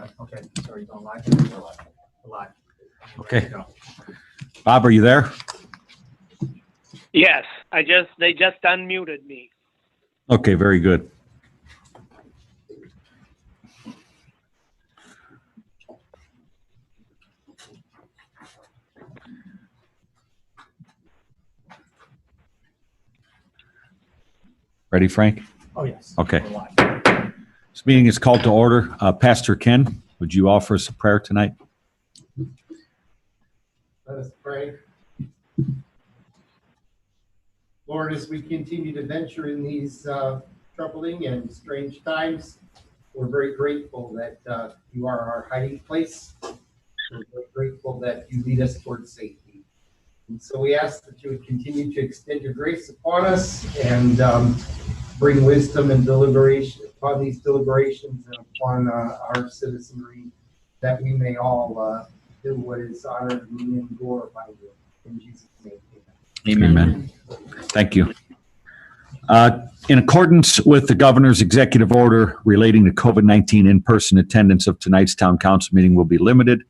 Okay, so are you going live? We're live. We're live. Okay. Ready to go. Bob, are you there? Yes, they just unmuted me. Okay, very good. Ready, Frank? Oh, yes. Okay. We're live. This meeting is called to order. Pastor Ken, would you offer us a prayer tonight? Let us pray. Lord, as we continue to venture in these troubling and strange times, we're very grateful that you are our hiding place. We're very grateful that you lead us towards safety. And so we ask that you would continue to extend your grace upon us and bring wisdom and deliberation upon these deliberations and upon our citizenry, that we may all do what is honored and glorify you. In Jesus' name, amen. Amen. Thank you. In accordance with the governor's executive order relating to COVID-19, in-person attendance of tonight's town council meeting will be limited.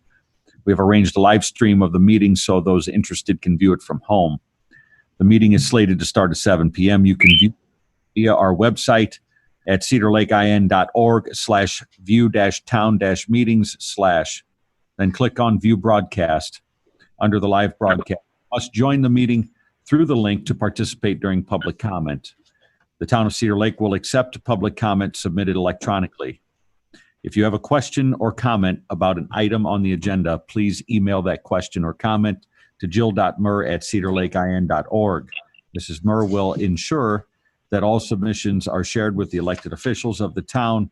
We have arranged a live stream of the meeting so those interested can view it from home. The meeting is slated to start at 7 p.m. You can view via our website at cedarlakein.org/view-town-meetings/ then click on View Broadcast under the live broadcast. You must join the meeting through the link to participate during public comment. The town of Cedar Lake will accept public comment submitted electronically. If you have a question or comment about an item on the agenda, please email that question or comment to jill.murr@cedarlakein.org. Mrs. Murr will ensure that all submissions are shared with the elected officials of the town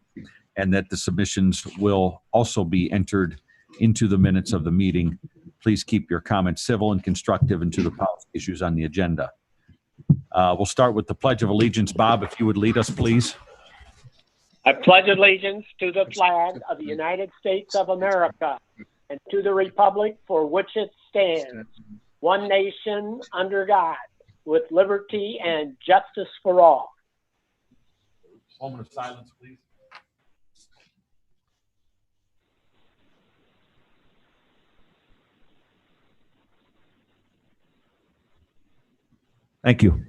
and that the submissions will also be entered into the minutes of the meeting. Please keep your comments civil and constructive and to the policy issues on the agenda. We'll start with the Pledge of Allegiance. Bob, if you would lead us, please. I pledge allegiance to the flag of the United States of America and to the republic for which it stands, one nation under God, with liberty and justice for all. Moment of silence, please. Thank you.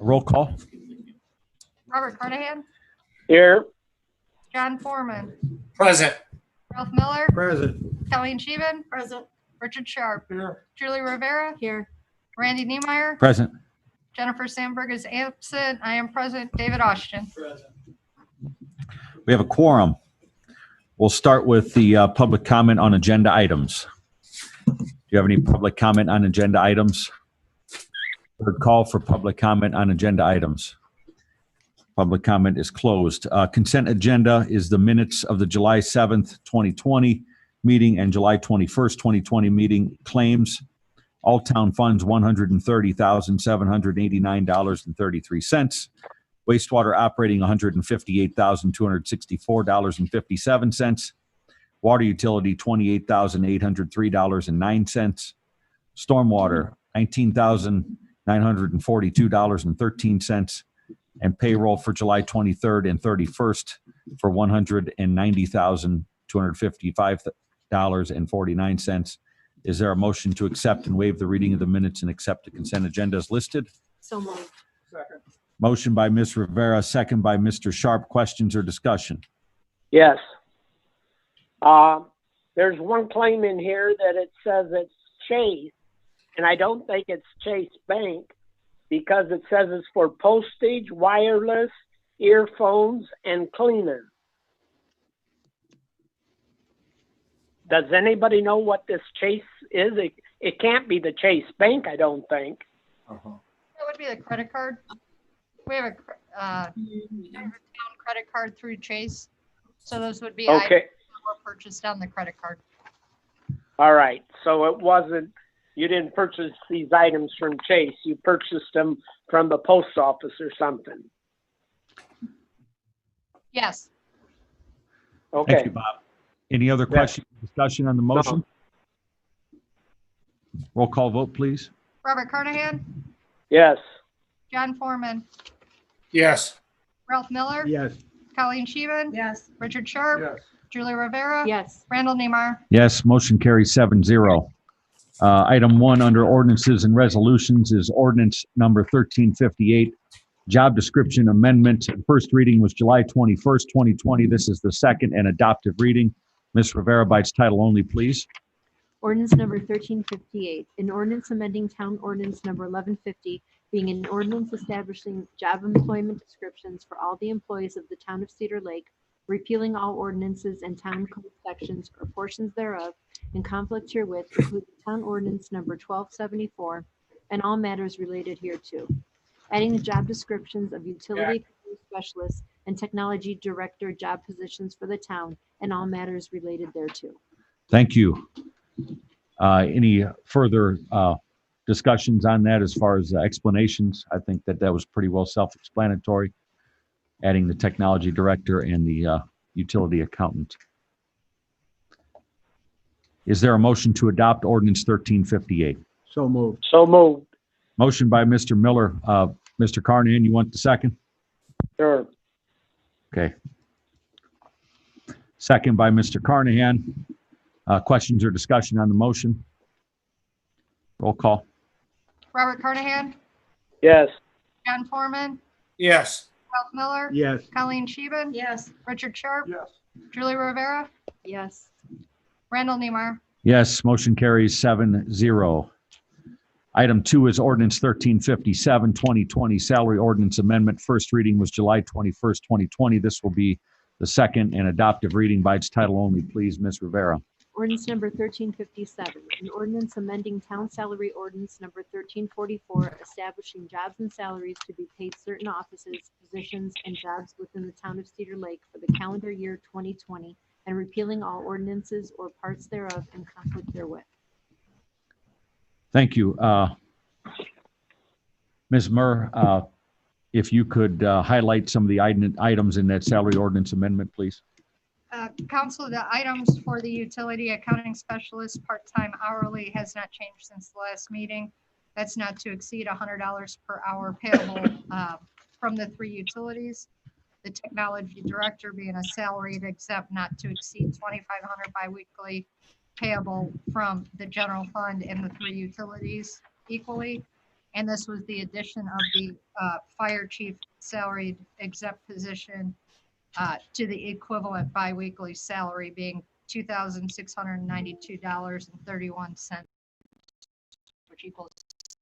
Roll call. Robert Carnahan, Here, John Foreman, Present. Ralph Miller, Present. Colleen Scheven, present. Richard Sharp, Julie Rivera, here. Randy Niemeyer, Present. Jennifer Sandberg is absent. I am present. David Austin. We have a quorum. We'll start with the public comment on agenda items. Do you have any public comment on agenda items? Third call for public comment on agenda items. Public comment is closed. Consent agenda is the minutes of the July 7th, 2020 meeting and July 21st, 2020 meeting. Claims, all town funds, $130,789.33. Wastewater operating, $158,264.57. Water utility, $28,803.09. Stormwater, $19,942.13. And payroll for July 23rd and 31st for $190,255.49. Is there a motion to accept and waive the reading of the minutes and accept the consent agenda as listed? So moved. Second. Motion by Ms. Rivera, second by Mr. Sharp. Questions or discussion? yes. There's one claim in here that it says it's Chase, and I don't think it's Chase Bank because it says it's for postage, wireless, earphones, and cleaning. Does anybody know what this Chase is? It can't be the Chase Bank, I don't think. That would be the credit card. We have a town credit card through Chase. So those would be items Okay, that were purchased on the credit card. all right. So it wasn't, you didn't purchase these items from Chase. You purchased them from the post office or something. Yes. Thank Okay. you, Bob. Any other questions, discussion on the motion? Roll call vote, please. Robert Carnahan, Yes. John Foreman, Yes. Ralph Miller. Yes. Colleen Scheven. Yes. Richard Sharp. Yes. Julie Rivera. Yes. Randall Neymar. Yes, motion carries 7-0. Item 1 under ordinances and resolutions is ordinance number 1358, job description amendment. First reading was July 21st, 2020. This is the second and adoptive reading. Ms. Rivera, by its title only, please. Ordinance number 1358, an ordinance amending town ordinance number 1150, being an ordinance establishing job employment descriptions for all the employees of the town of Cedar Lake, repealing all ordinances and town code sections or portions thereof in conflict herewith, including town ordinance number 1274, and all matters related hereto. Adding the job descriptions of utility specialist and technology director job positions for the town and all matters related thereto. Thank you. Any further discussions on that as far as explanations? I think that was pretty well self-explanatory, adding the technology director and the utility accountant. Is there a motion to adopt ordinance 1358? So moved. So moved. Motion by Mr. Miller. Mr. Carnahan, you want the second? Sure. Okay. Second by Mr. Carnahan. Questions or discussion on the motion? Roll call. Robert Carnahan. Yes. John Foreman. Yes. Ralph Miller. Yes. Colleen Scheven. Yes. Richard Sharp. Yes. Julie Rivera. Yes. Randall Neymar. Yes, motion carries 7-0. Item 2 is ordinance 1357, 2020 salary ordinance amendment. First reading was July 21st, 2020. This will be the second and adoptive reading by its title only, please, Ms. Rivera. Ordinance number 1357, an ordinance amending town salary ordinance number 1344, establishing jobs and salaries to be paid certain offices, positions, and jobs within the town of Cedar Lake for the calendar year 2020, and repealing all ordinances or parts thereof in conflict therewith. Thank you. Ms. Murr, if you could highlight some of the items in that salary ordinance amendment, please. Council, the items for the utility accounting specialist, part-time hourly, has not changed since the last meeting. That's not to exceed $100 per hour payable from the 3 utilities. The technology director being a salaried exempt not to exceed $2,500 biweekly payable from the general fund and the 3 utilities equally. And this was the addition of the fire chief salaried exempt position to the equivalent biweekly salary being $2,692.31, which equals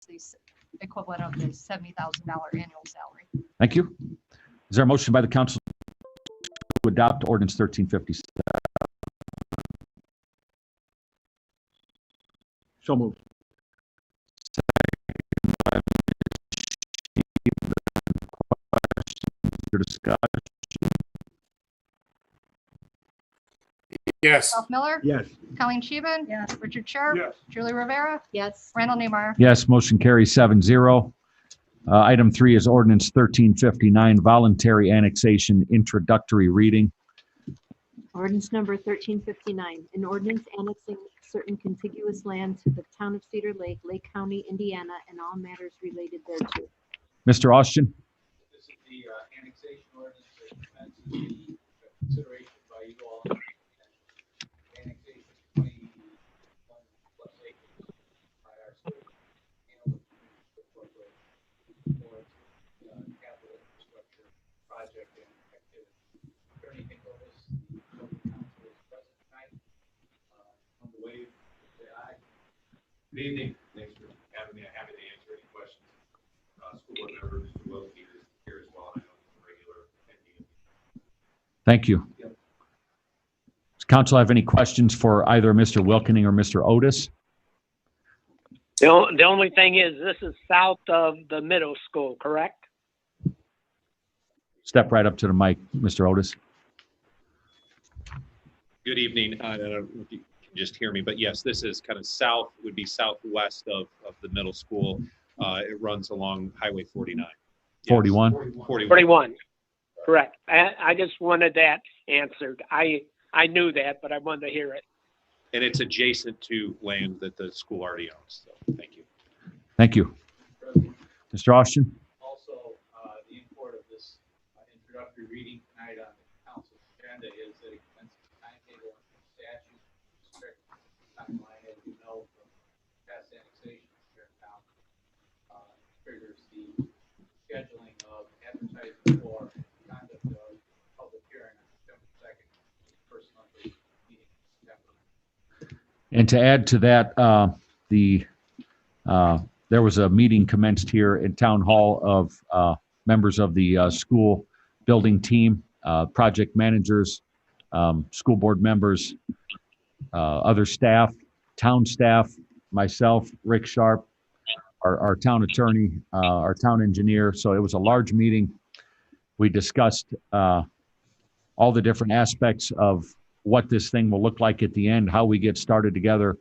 the equivalent of the $70,000 annual salary. Thank you. Is there a motion by the council to adopt ordinance 1357? So moved. Discussion. Yes. Ralph Miller. Yes. Colleen Scheven. Yes. Richard Sharp. Yes. Julie Rivera. Yes. Randall Neymar. Yes, motion carries 7-0. Item 3 is ordinance 1359, voluntary annexation, introductory reading. Ordinance number 1359, an ordinance annexing certain contiguous land to the town of Cedar Lake, Lake County, Indiana, and all matters related thereto. Mr. Austin? This is the annexation ordinance that commences the consideration by you all. Annexation 21 plus acres by our state and for capital infrastructure project and activity. Attorney Nicholas, the council is present tonight. On the way, say aye. Good evening. Thanks for having me. I'm happy to answer any questions. School board member Mr. Wilkie is here as well. I know he's a regular attendee. Thank you. Yep. Does council have any questions for either Mr. Wilkening or Mr. Otis? The only thing is, this is south of the middle school, correct? Step right up to the mic, Mr. Otis. Good evening. I don't know if you can just hear me, but yes, this is kind of south, would be southwest of the middle school. It runs along Highway 49. Yes. 41? 41. 41, correct. I just wanted that answered. I knew that, but I wanted to hear it. And it's adjacent to land that the school already owns. So thank you. Thank you. Mr. Austin? Also, the import of this annexations here in town. Triggers the scheduling of advertising for conduct of public hearing on September 2nd, first monthly meeting in September. And to add to that, there was a meeting commenced here in Town Hall of members of the school building team, project managers, school board members, other staff, town staff, myself, Rick Sharp, our town attorney, our town engineer. So it was a large meeting. We discussed all the different aspects of what this thing will look like at the end, how we get started together,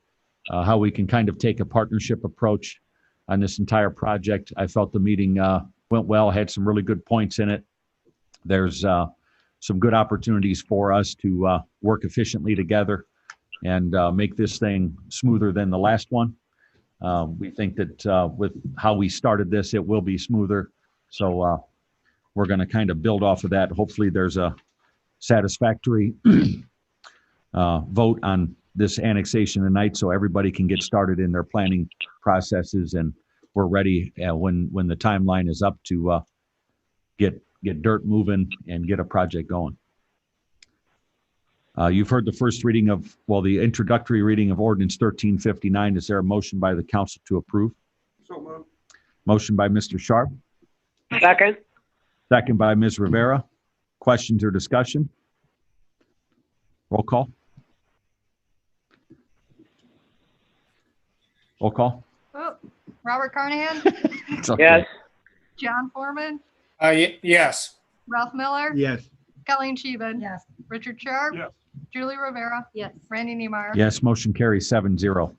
how we can kind of take a partnership approach on this entire project. I felt the meeting went well, had some really good points in it. There's some good opportunities for us to work efficiently together and make this thing smoother than the last one. We think that with how we started this, it will be smoother. So we're going to kind of build off of that. Hopefully there's a satisfactory vote on this annexation tonight so everybody can get started in their planning processes, and we're ready when the timeline is up to get dirt moving and get a project going. You've heard the first reading of, well, the introductory reading of ordinance 1359. Is there a motion by the council to approve? So moved. Motion by Mr. Sharp, Second. second by Ms. Rivera. Questions or discussion? Roll call. Roll call. Oh, Robert Carnahan, It's okay. Yes. John Foreman, Yes. Ralph Miller, Yes. Colleen Scheven. Yes. Richard Sharp. Yes. Julie Rivera, Yes. Randy Niemeyer. Yes, motion carries 7-0.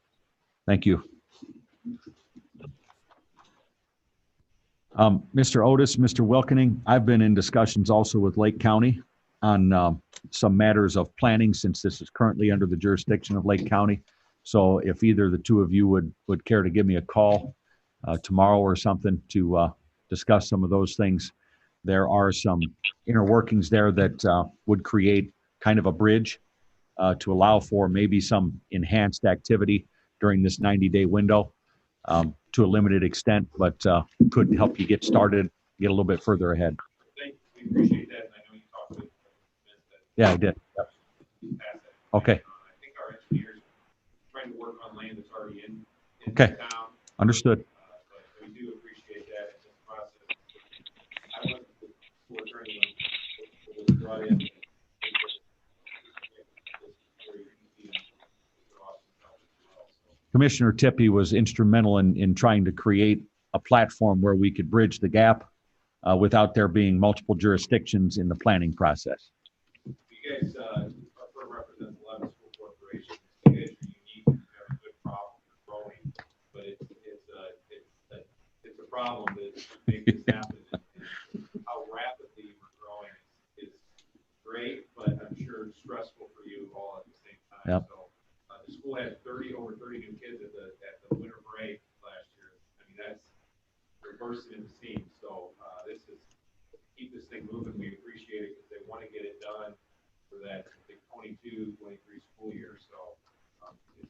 Thank you. Mr. Otis, Mr. Wilkening, I've been in discussions also with Lake County on some matters of planning, since this is currently under the jurisdiction of Lake County. So if either of the two of you would care to give me a call tomorrow or something to discuss some of those things. There are some inner workings there that would create kind of a bridge to allow for maybe some enhanced activity during this 90-day window to a limited extent, but could help you get started, get a little bit further ahead. Thank you. We appreciate that, and I know you talked with Yeah, I did. Yep. Okay, I think our engineers are trying to work on land that's already in Okay. town. understood. But we do appreciate that in this process. I wasn't the school attorney when it was brought in. Commissioner Tippy was instrumental in trying to create a platform where we could bridge the gap without there being multiple jurisdictions in the planning process. You guys, our firm represents 11 school corporations. You guys are unique. You have a good problem. You're growing, but it's a problem that makes this happen. And how rapidly we're growing is great, but I'm sure it's stressful for you all at the same time. Yep. So the school had over 30 new kids at the winter break last year. I mean, we're bursting at the seams. So this is keep this thing moving. We appreciate it because they want to get it done for that 22-23 school year. So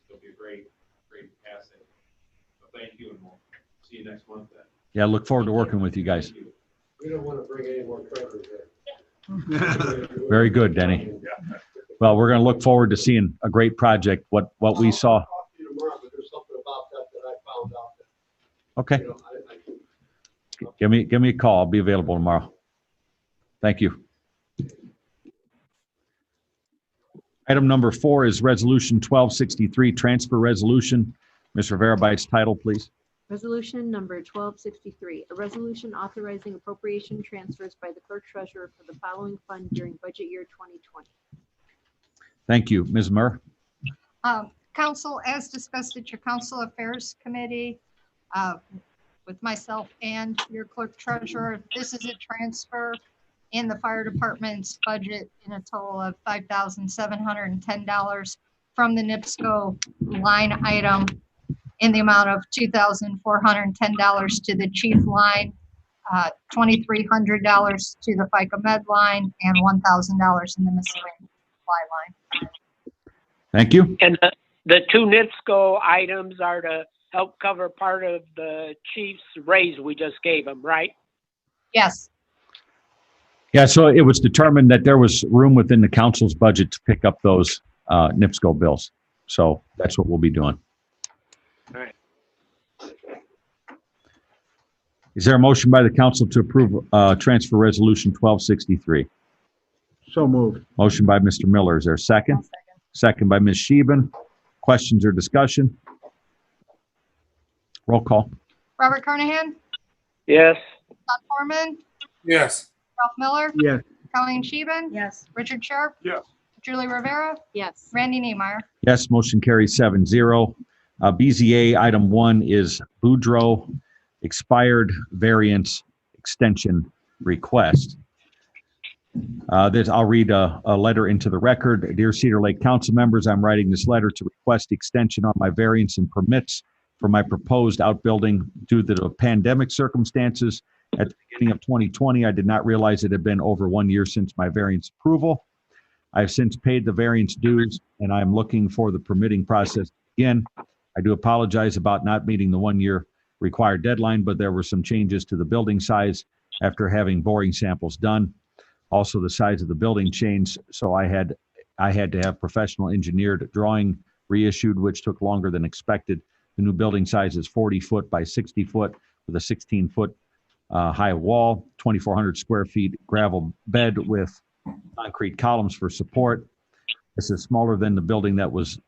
it'll be a great asset. So thank you, and we'll see you next month then. Yeah, look forward to working with you guys. Thank you. We don't want to bring any more trailers in. Very good, Denny. Well, we're going to look forward to seeing a great project. What we saw. I'll talk to you tomorrow, but there's something about that I found out that, Okay, you know, give me a call. I'll be available tomorrow. Thank you. Item number 4 is Resolution 1263, Transfer Resolution. Ms. Rivera, by its title, please. Resolution number 1263, a resolution authorizing appropriation transfers by the clerk treasurer for the following fund during budget year 2020. Thank you. Ms. Murr? Council, as discussed at your Council Affairs Committee, with myself and your clerk treasurer, this is a transfer in the fire department's budget in a total of $5,710 from the NIPSCO line item in the amount of $2,410 to the chief line, $2,300 to the FICA Med line, and $1,000 in the miscellaneous supply line. Thank you. And The two NIPSCO items are to help cover part of the chief's raise we just gave him, right? Yes, Yeah, so it was determined that there was room within the council's budget to pick up those NIPSCO bills. So that's what we'll be doing. All right. Is there a motion by the council to approve transfer resolution 1263? So moved. Motion by Mr. Miller. Is there a second? Second by Ms. Sheben. Questions or discussion? Roll call. Robert Carnahan, Yes. Todd Foreman, Yes. Ralph Miller, Yes. Colleen Scheeben. Yes. Richard Sharp. Yes. Julie Rivera, Yes. Randy Neemeyer. Yes, motion carries 7-0. BZA item 1 is Boudreaux expired variance extension request. I'll read a letter into the record. Dear Cedar Lake Council members, I'm writing this letter to request extension on my variance and permits for my proposed outbuilding due to the pandemic circumstances. At the beginning of 2020, I did not realize it had been over 1 year since my variance approval. I have since paid the variance dues, and I am looking for the permitting process again. I do apologize about not meeting the 1 year required deadline, but there were some changes to the building size after having boring samples done. Also, the size of the building changed, so I had to have professional engineered drawing reissued, which took longer than expected. The new building size is 40 foot by 60 foot with a 16-foot high wall, 2,400 square feet gravel bed with concrete columns for support. This is smaller than the building that was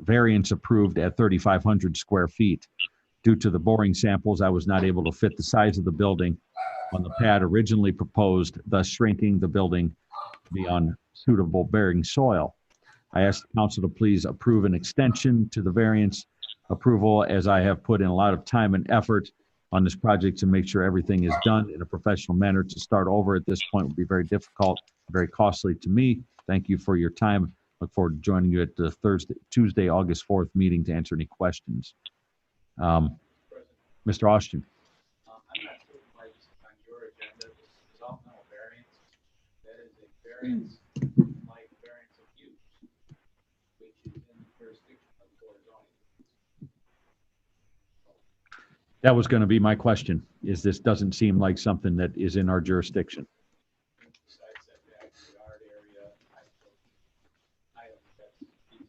variance approved at 3,500 square feet. Due to the boring samples, I was not able to fit the size of the building on the pad originally proposed, thus shrinking the building to be on suitable bearing soil. I asked the council to please approve an extension to the variance approval, as I have put in a lot of time and effort on this project to make sure everything is done in a professional manner. To start over at this point would be very difficult, very costly to me. Thank you for your time. Look forward to joining you at the Tuesday, August 4th meeting to answer any questions. Mr. Austin. I'm not sure why this is on your agenda. This is developmental variance. That is a variance, like variance of use, which is in the jurisdiction of the board of zoning. That was going to be my question, is this doesn't seem like something that is in our jurisdiction. Side setback, yard area, items, that's easy.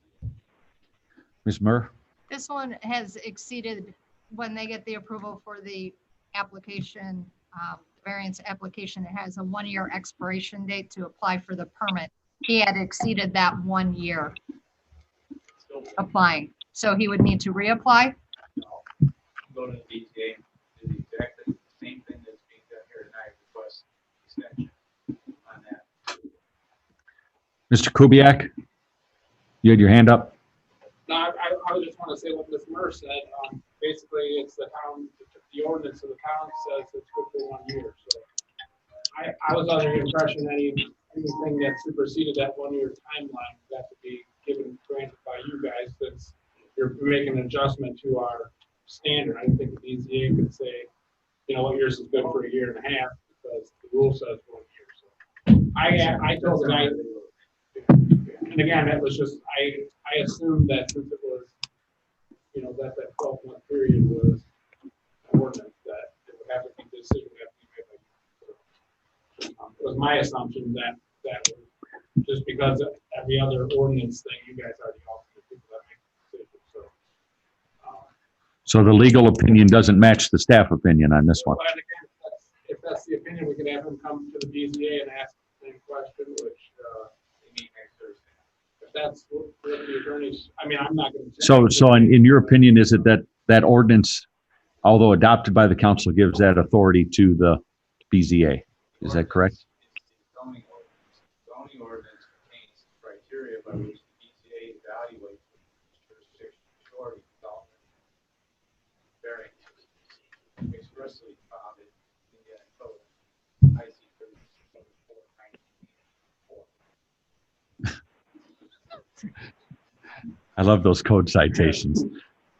Ms. Murr? This one has exceeded, when they get the approval for the application, variance application, it has a 1 year expiration date to apply for the permit. He had exceeded that 1 year Still applying, so he would need to reapply. go to the DTA, do the exactly same thing that's being done here tonight, request extension on that. Mr. Kubiak? You had your hand up? No, I would just want to say what Ms. Murr said. Basically, it's the town, the ordinance of the town says it's good for 1 year. So I was under the impression anything that superseded that 1 year timeline would have to be given, granted by you guys, since you're making an adjustment to our standard. I didn't think the BZA could say, you know what, yours is good for 1.5 years because the rule says 1 year. So I told the guy, and again, that was just, I assumed that since it was, you know, that 12-month period was an ordinance, that it would have to be, the decision would have to be made by you. It was my assumption that was just because of every other ordinance thing, you guys already offered the people that make the decision. So the legal opinion doesn't match the staff opinion on this one. But again, if that's the opinion, we could have him come to the BZA and ask the same question, which they need next Thursday. If that's what the attorneys, I mean, I'm not going to. So in your opinion, is it that ordinance, although adopted by the council, gives that authority to the BZA? Is that correct? Zoning ordinance. Zoning ordinance contains criteria by which the BZA evaluates jurisdiction authority development variances. Expressly found in Indiana Code, IC 37/4/1984. I love those code citations. Those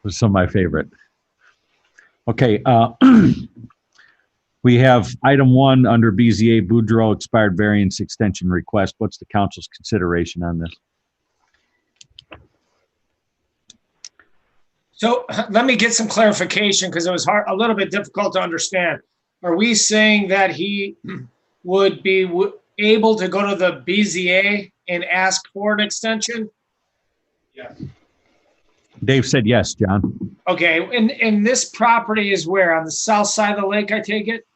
are some of my favorite. Okay, we have item 1 under BZA Boudreaux expired variance extension request. What's the council's consideration on this? So let me get some clarification because it was a little bit difficult to understand. Are we saying that he would be able to go to the BZA and ask for an extension? Yes. Dave said yes, John. Okay, and this property is where? On the south side of the lake, I take it?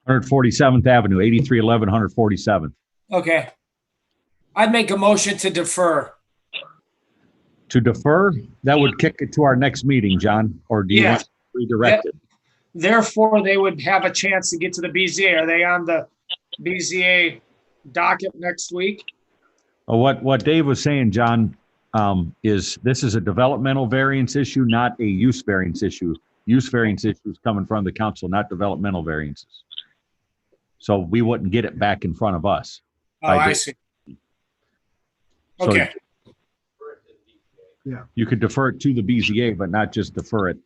147th Avenue, 8311 147th. Okay. I'd make a motion to defer. To defer, that would kick it to our next meeting, John, or do you Yeah. want to redirect it? Therefore, they would have a chance to get to the BZA. Are they on the BZA docket next week? What Dave was saying, John, is this is a developmental variance issue, not a use variance issue. Use variance issues come in front of the council, not developmental variances. So we wouldn't get it back in front of us. Oh, I I did. see. So Okay, you could defer it to the BZA, but not just defer it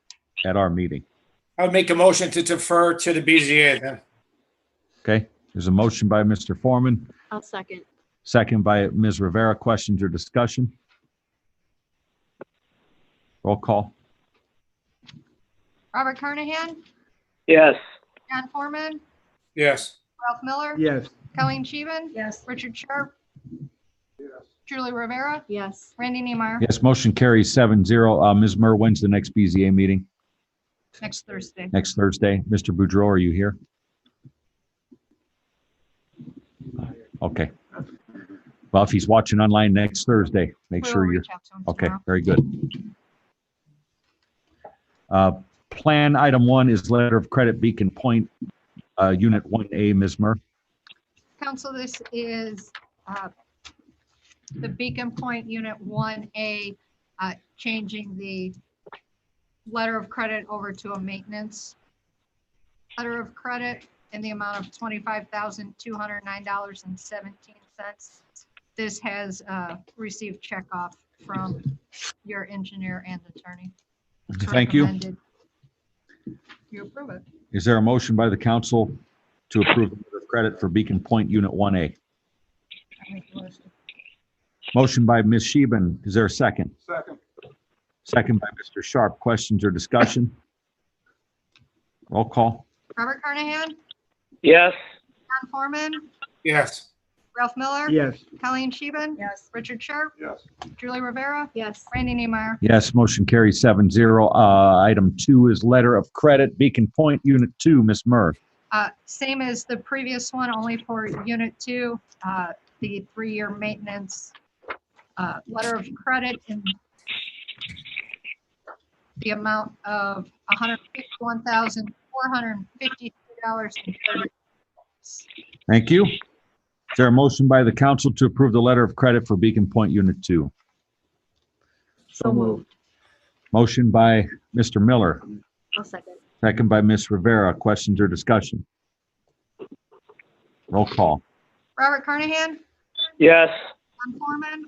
at our meeting. I would make a motion to defer to the BZA then. Okay? There's a motion by Mr. Foreman, I'll second. second by Ms. Rivera. Questions or discussion? Roll call. Robert Carnahan, Yes. John Foreman, Yes. Ralph Miller, Yes. Colleen Scheven. Yes. Richard Sharp, Julie Rivera, Yes. Randy Neemeyer. Yes, motion carries 7-0. Ms. Murr, when's the next BZA meeting? Next Thursday. Next Thursday. Mr. Boudreau, are you here? Okay. Well, if he's watching online next Thursday, make We'll sure you're, reach out to him okay, tomorrow. very good. Plan item 1 is letter of credit Beacon Point, Unit 1A, Ms. Murr. Council, this is the Beacon Point Unit 1A, changing the letter of credit over to a maintenance letter of credit in the amount of $25,209.17. This has received check off from your engineer and attorney. It's Thank you. recommended you approve it. Is there a motion by the council to approve the letter of credit for Beacon Point Unit 1A? I make the motion. Motion by Ms. Sheben. Is there a second? Second. Second by Mr. Sharp. Questions or discussion? Roll call. Robert Carnahan, Yes. John Foreman, Yes. Ralph Miller. Yes. Colleen Scheven. Yes. Richard Sharp, Yes. Julie Rivera, Yes. Randy Neemeyer. Yes, motion carries 7-0. Item 2 is letter of credit, Beacon Point, Unit 2, Ms. Murr. Same as the previous one, only for Unit 2, the 3-year maintenance letter of credit in the amount of $151,452.30. Thank you. Is there a motion by the council to approve the letter of credit for Beacon Point Unit 2? So moved. Motion by Mr. Miller, I'll second. second by Ms. Rivera. Questions or discussion? Roll call. Robert Carnahan, Yes. John Foreman,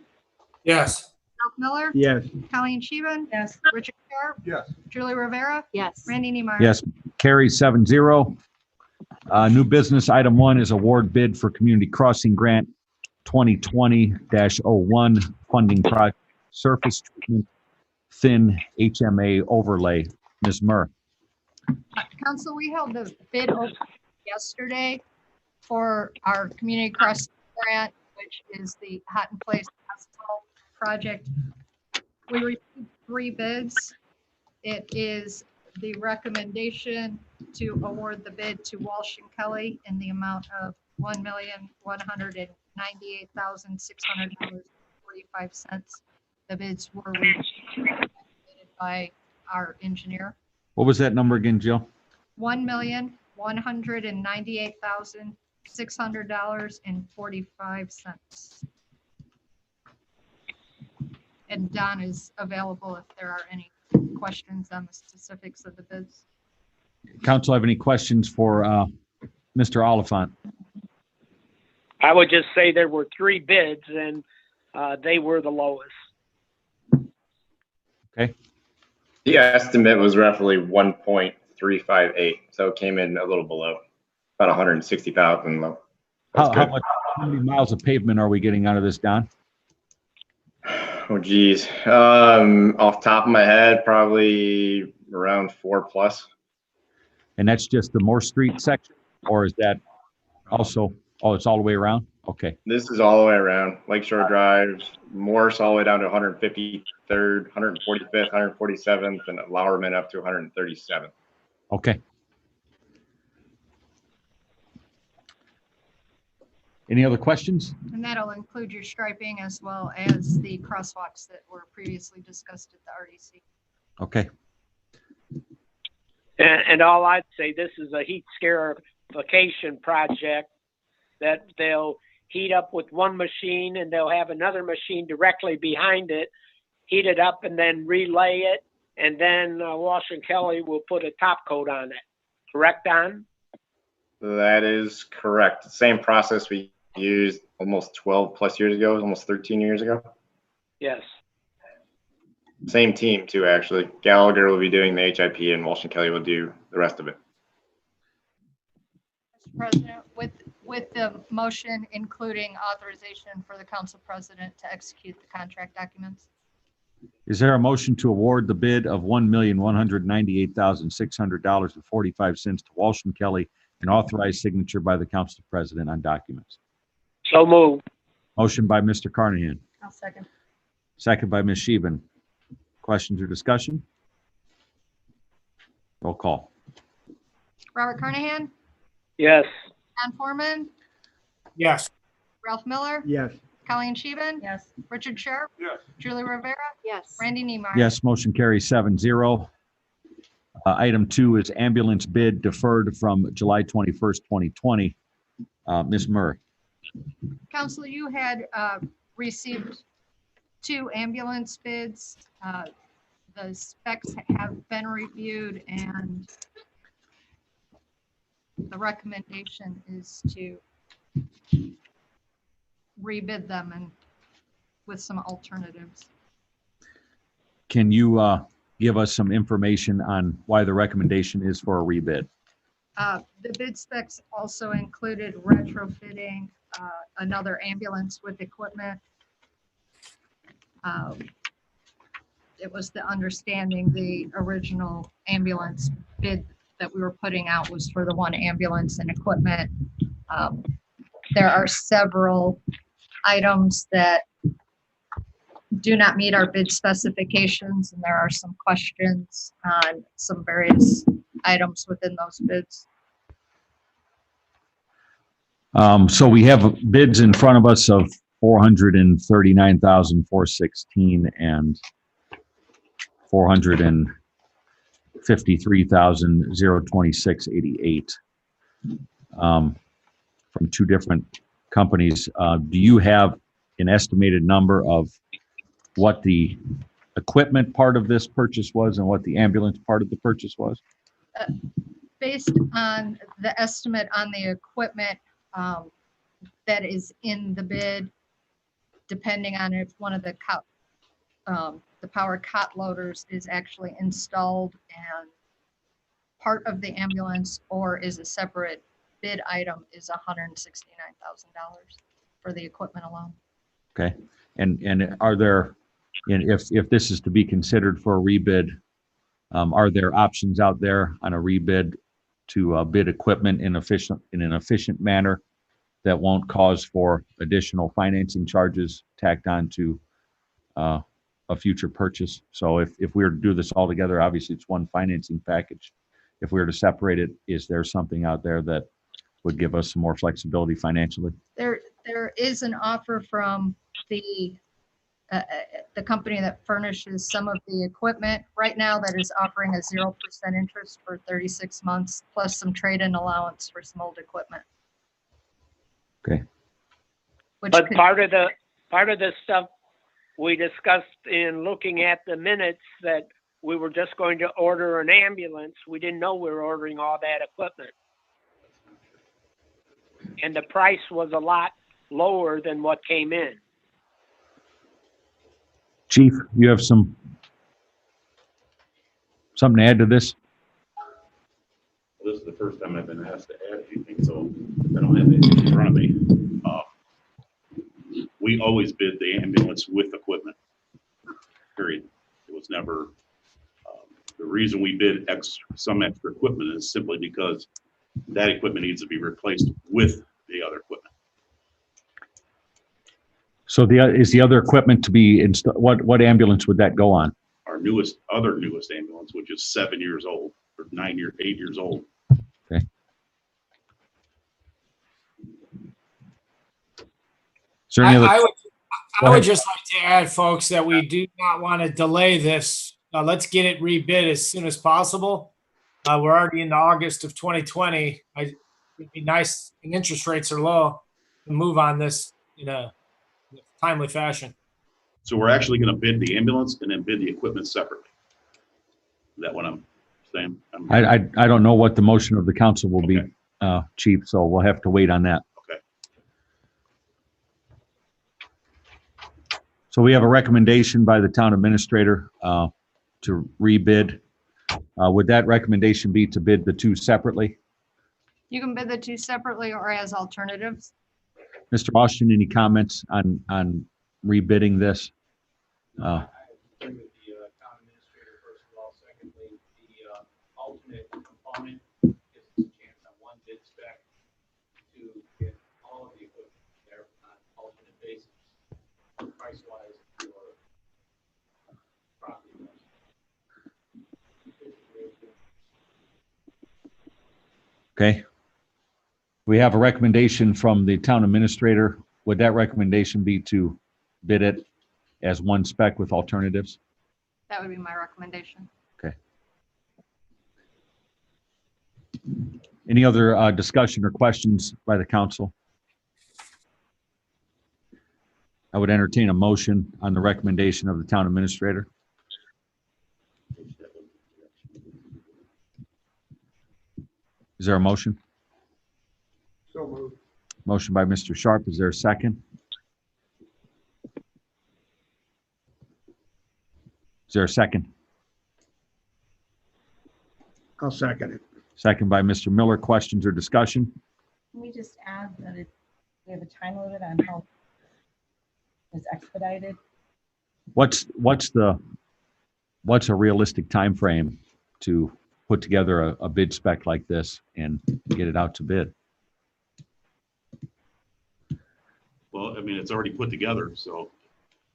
Yes. Ralph Miller, Yes. Colleen Scheven. Yes. Richard Sharp, Yes. Julie Rivera, Yes. Randy Neemeyer. Yes, carries 7-0. New business, item 1 is award bid for Community Crossing Grant 2020-01 funding project, surface treatment, thin HMA overlay. Ms. Murr. Council, we held the bid open yesterday for our community crossing grant, which is the Hot in Place asphalt project. We received 3 bids. It is the recommendation to award the bid to Walsh and Kelly in the amount of $1,198,600.45. The bids were recommended by our engineer. What was that number again, Jill? $1,198,600.45. And Don is available if there are any questions on the specifics of the bids. Council have any questions for Mr. Oliphant? I would just say there were 3 bids and they were the lowest. Okay, The estimate was roughly 1.358, so it came in a little below, about 160,000 low. That's how good. many miles of pavement are we getting out of this, Don? Oh geez. Off the top of my head, probably around 4+. And that's just the Moore Street section, or is that also, oh, it's all the way around? Okay, This is all the way around. Lakeshore Drive, Morse all the way down to 153rd, 145th, 147th, and Lowerman up to 137th. okay. Any other questions? And that'll include your striping as well as the crosswalks that were previously discussed at the RDC. Okay, And all I'd say, this is a heat scarification project that they'll heat up with one machine and they'll have another machine directly behind it, heat it up and then relay it. And then Walsh and Kelly will put a top coat on it. Correct, Don? That is correct. Same process we used almost 12+ years ago, almost 13 years ago. Yes. Same team too, actually. Gallagher will be doing the HIP and Walsh and Kelly will do the rest of it. Mr. President, with the motion including authorization for the council president to execute the contract documents. is there a motion to award the bid of $1,198,600.45 to Walsh and Kelly and authorized signature by the council president on documents? So moved. Motion by Mr. Carnahan, I'll second. second by Ms. Sheehan. Questions or discussion? Roll call. Robert Carnahan, Yes. Don Foreman, Yes. Ralph Miller, Yes. Colleen Scheven. Yes. Richard Sharp. Yes. Julie Rivera, Yes. Randy Neemeyer. Yes, motion carries 7-0. Item 2 is ambulance bid deferred from July 21st, 2020. Ms. Murray. Council, you had received 2 ambulance bids. The specs have been reviewed and the recommendation is to rebid them and with some alternatives. Can you give us some information on why the recommendation is for a rebid? The bid specs also included retrofitting another ambulance with equipment. It was the understanding the original ambulance bid that we were putting out was for the one ambulance and equipment. There are several items that do not meet our bid specifications, and there are some questions on some various items within those bids. So we have bids in front of us of $439,416 and $453,026.88 from 2 different companies. Do you have an estimated number of what the equipment part of this purchase was and what the ambulance part of the purchase was? Based on the estimate on the equipment that is in the bid, depending on if one of the power cot loaders is actually installed and part of the ambulance or is a separate bid item, is $169,000 for the equipment alone. Okay. And are there, and if this is to be considered for a rebid, are there options out there on a rebid to bid equipment in an efficient manner that won't cause for additional financing charges tacked on to a future purchase? So if we were to do this all together, obviously it's one financing package. If we were to separate it, is there something out there that would give us some more flexibility financially? There is an offer from the company that furnishes some of the equipment right now that is offering a 0% interest for 36 months, plus some trade-in allowance for some old equipment. Okay. But part of the stuff we discussed in looking at the minutes that we were just going to order an ambulance. We didn't know we were ordering all that equipment. And the price was a lot lower than what came in. Chief, you have something to add to this? This is the first time I've been asked to add anything, so I don't have anything in front of me. We always bid the ambulance with equipment. period. It was never, the reason we bid some extra equipment is simply because that equipment needs to be replaced with the other equipment. So is the other equipment to be installed? What ambulance would that go on? Our other newest ambulance, which is 7 years old, or 8 years old. Okay. Is there any other? I Go would ahead. just like to add, folks, that we do not want to delay this. Let's get it rebid as soon as possible. We're already in August of 2020. It'd be nice, and interest rates are low, to move on this in a timely fashion. So we're actually going to bid the ambulance and then bid the equipment separately. Is that what I'm saying? I don't know what the motion of the council will be, Okay. Chief, so we'll have to wait on that. Okay. So we have a recommendation by the town administrator to rebid. Would that recommendation be to bid the two separately? You can bid the two separately or as alternatives. Mr. Austin, any comments on rebidding this? I agree with the town administrator, first of all. Secondly, the alternate component gives us a chance on one bid spec to get all of the equipment there on an alternate basis, price-wise or property-wise. Okay. We have a recommendation from the town administrator. Would that recommendation be to bid it as one spec with alternatives? That would be my recommendation. Okay. Any other discussion or questions by the council? I would entertain a motion on the recommendation of the town administrator. Is there a motion? So moved. Motion by Mr. Sharp. Is there a second? Is there a second? I'll second it. Second by Mr. Miller. Questions or discussion? Can we just add that we have a time limit on how it's expedited? What's a realistic time frame to put together a bid spec like this and get it out to bid? Well, I mean, it's already put together, so.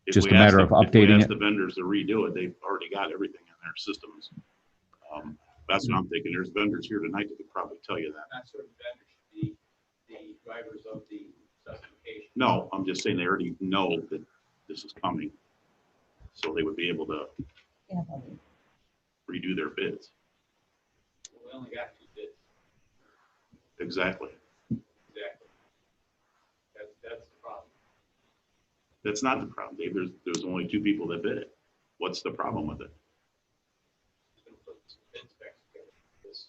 if Just we a matter ask of them- if we updating ask it? the vendors to redo it, they've already got everything in their systems. That's what I'm thinking. There's vendors here tonight that could probably tell you that. Not certain vendors should be the drivers of the specification. No, I'm just saying they already know that this is coming. So they would be able to Yeah, redo their bids. We only got 2 bids. Exactly. Exactly. That's the problem. That's not the problem, Dave. There's only 2 people that bid it. What's the problem with it? It's gonna put some bid specs together. This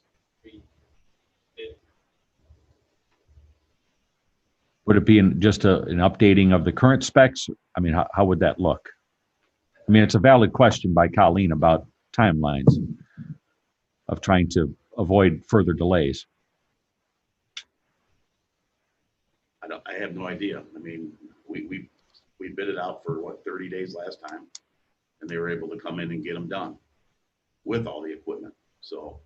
bid. Would it be just an updating of the current specs? I mean, how would that look? I mean, it's a valid question by Colleen about timelines of trying to avoid further delays. I have no idea. I mean, we bid it out for 30 days last time, and they were able to come in and get them done with all the equipment. So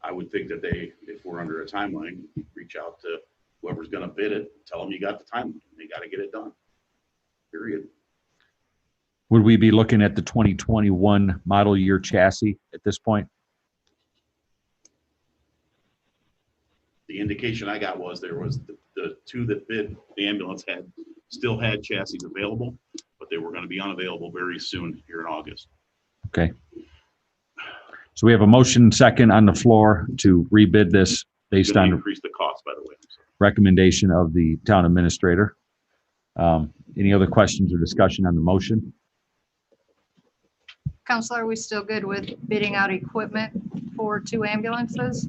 I would think that if we're under a timeline, reach out to whoever's gonna bid it, tell them you got the timeline, they gotta get it done. Period. Would we be looking at the 2021 model year chassis at this point? The indication I got was there was the 2 that bid the ambulance still had chassis available, but they were gonna be unavailable very soon here in August. Okay. So we have a motion second on the floor to rebid this based Gonna on increase the cost, by the way. I'm sorry. recommendation of the town administrator. Any other questions or discussion on the motion? Counselor, are we still good with bidding out equipment for 2 ambulances?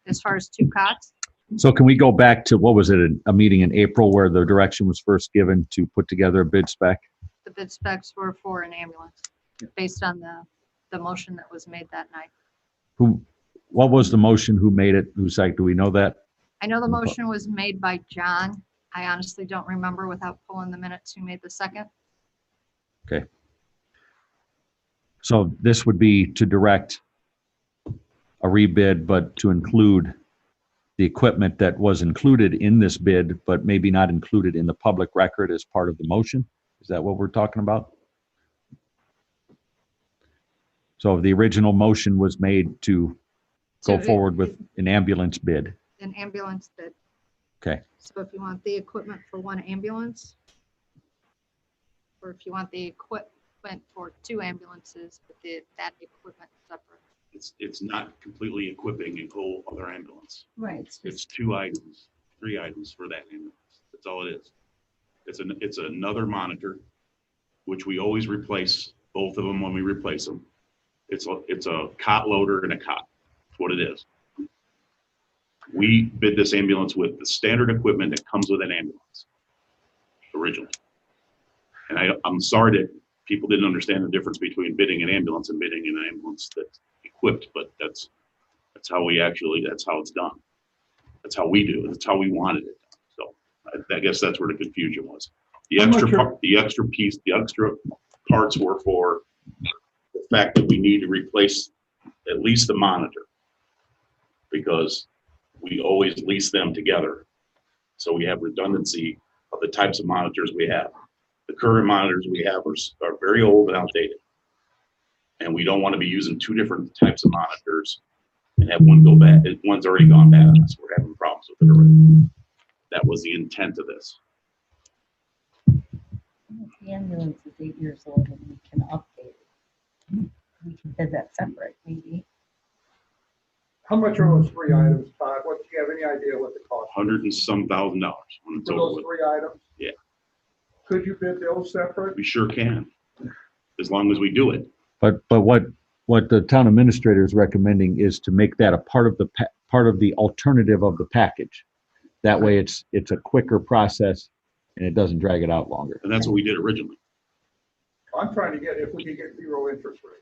As far as 2 cots? So can we go back to, what was it, a meeting in April where the direction was first given to put together a bid spec? The bid specs were for an ambulance, based on the motion that was made that night. What was the motion? Who made it? Who seconded? Do we know that? I know the motion was made by John. I honestly don't remember without pulling the minutes who made the second. Okay. So this would be to direct a rebid, but to include the equipment that was included in this bid, but maybe not included in the public record as part of the motion? Is that what we're talking about? So the original motion was made to go So forward with an ambulance bid. An ambulance bid. Okay. So if you want the equipment for one ambulance, or if you want the equipment for two ambulances, but that equipment separate. It's not completely equipping a whole other ambulance. Right. It's It's just, 2 items, 3 items for that ambulance. That's all it is. It's another monitor, which we always replace both of them when we replace them. It's a cot loader and a cot. That's what it is. We bid this ambulance with the standard equipment that comes with an ambulance originally. And I'm sorry that people didn't understand the difference between bidding an ambulance and bidding an ambulance that's equipped, but that's how it's done. That's how we do it. That's how we wanted it. So I guess that's where the confusion was. The extra parts were for the fact that we need to replace at least the monitor, because we always lease them together. So we have redundancy of the types of monitors we have. The current monitors we have are very old and outdated. And we don't want to be using 2 different types of monitors and have one go bad. One's already gone bad on us. We're having problems with it already. That was the intent of this. the ambulance is 8 years old and we can update it. We can bid that separate, maybe. How much are those 3 items, Todd? What, do you have any idea what the cost? $100 and some thousand when it's For over those with. 3 items? Yeah. Could you bid those separate? We sure can, as long as we do it. But what the town administrator is recommending is to make that a part of the alternative of the package. That way it's a quicker process and it doesn't drag it out longer. And that's what we did originally. I'm trying to get, if we could get 0 interest rate.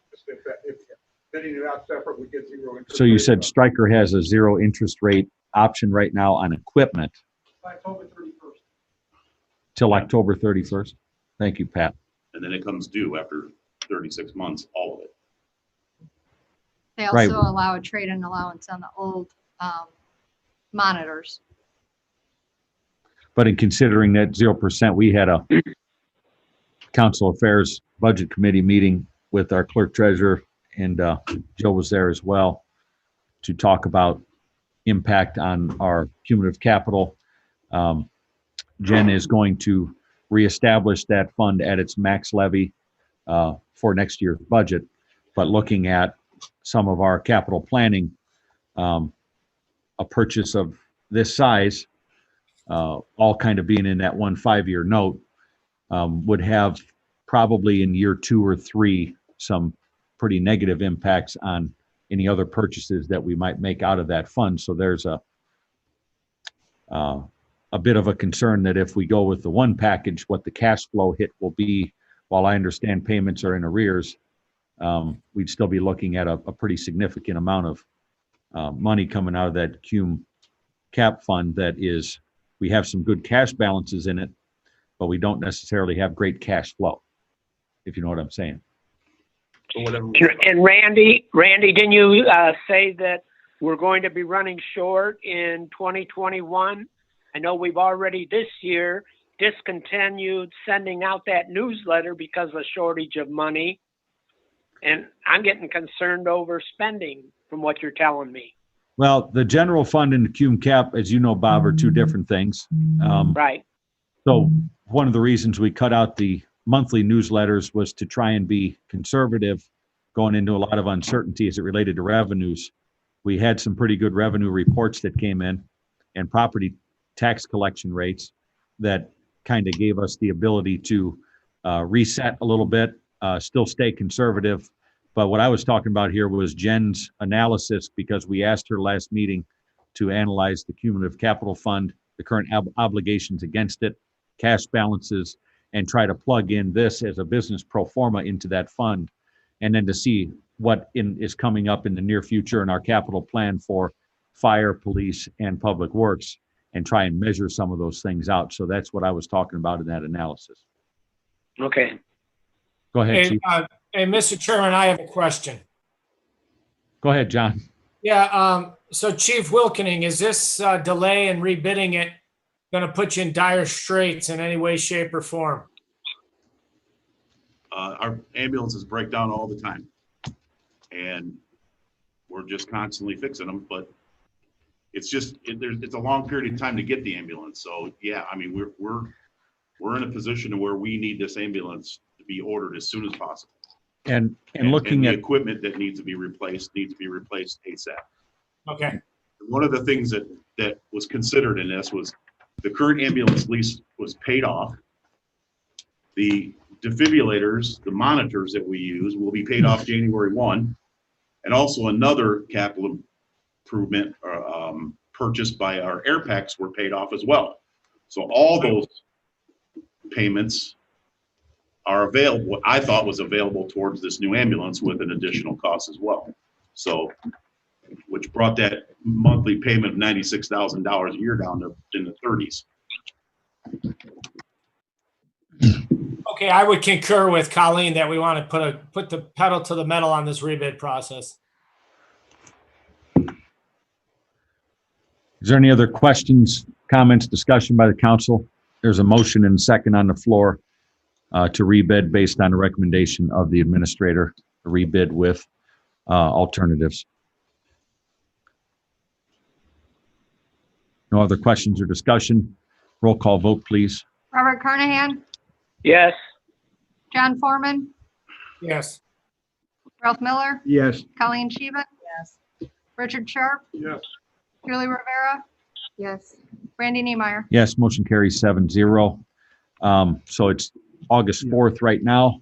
If bidding it out separate, we get 0 interest. So you rate. said Stryker has a 0 interest rate option right now on equipment October 31st. till October 31st. Thank you, Pat. And then it comes due after 36 months, all of it. They Right. also allow a trade-in allowance on the old monitors. But in considering that 0%, we had a council affairs budget committee meeting with our clerk treasurer, and Joe was there as well to talk about impact on our cumulative capital. Jen is going to reestablish that fund at its max levy for next year's budget, but looking at some of our capital planning, a purchase of this size, all kind of being in that 1 5-year note, would have probably in year 2 or 3 some pretty negative impacts on any other purchases that we might make out of that fund. So there's a bit of a concern that if we go with the one package, what the cash flow hit will be. While I understand payments are in arrears, we'd still be looking at a pretty significant amount of money coming out of that cum cap fund. That is, we have some good cash balances in it, but we don't necessarily have great cash flow, if you know what I'm saying. So whatever. And Randy, didn't you say that we're going to be running short in 2021? I know we've already this year discontinued sending out that newsletter because of shortage of money. And I'm getting concerned over spending from what you're telling me. Well, the general fund and the cum cap, as you know, Bob, are 2 different things. Right. So one of the reasons we cut out the monthly newsletters was to try and be conservative going into a lot of uncertainty as it related to revenues. We had some pretty good revenue reports that came in and property tax collection rates that kind of gave us the ability to reset a little bit, still stay conservative. But what I was talking about here was Jen's analysis, because we asked her last meeting to analyze the cumulative capital fund, the current obligations against it, cash balances, and try to plug in this as a business pro forma into that fund, and then to see what is coming up in the near future in our capital plan for fire, police, and public works, and try and measure some of those things out. So that's what I was talking about in that analysis. Okay. Go ahead, Hey, Chief. hey, Mr. Chairman, I have a question. Go ahead, John. Yeah, so Chief Wilkening, is this delay in rebidding it going to put you in dire straits in any way, shape, or form? Our ambulances break down all the time. And we're just constantly fixing them, but it's just, it's a long period of time to get the ambulance. So yeah, I mean, we're in a position where we need this ambulance to be ordered as soon as possible. And looking the at, equipment that needs to be replaced ASAP. Okay. One of the things that was considered in this was the current ambulance lease was paid off. The defibrillators, the monitors that we use will be paid off January 1. And also another capital improvement purchased by our air packs were paid off as well. So all those payments are available, what I thought was available towards this new ambulance with an additional cost as well. So, which brought that monthly payment of $96,000 a year down to in the 30s. Okay, I would concur with Colleen that we want to put the pedal to the metal on this rebid process. is there any other questions, comments, discussion by the council? There's a motion and second on the floor to rebid based on the recommendation of the administrator, to rebid with alternatives. No other questions or discussion? Roll call vote, please. Robert Carnahan, Yes. John Foreman, Yes. Ralph Miller, Yes. Colleen Scheven, Yes. Richard Sharp, Yes. Julie Rivera, Yes. Randy Niemeyer. Yes, motion carries 7-0. So it's August 4th right now.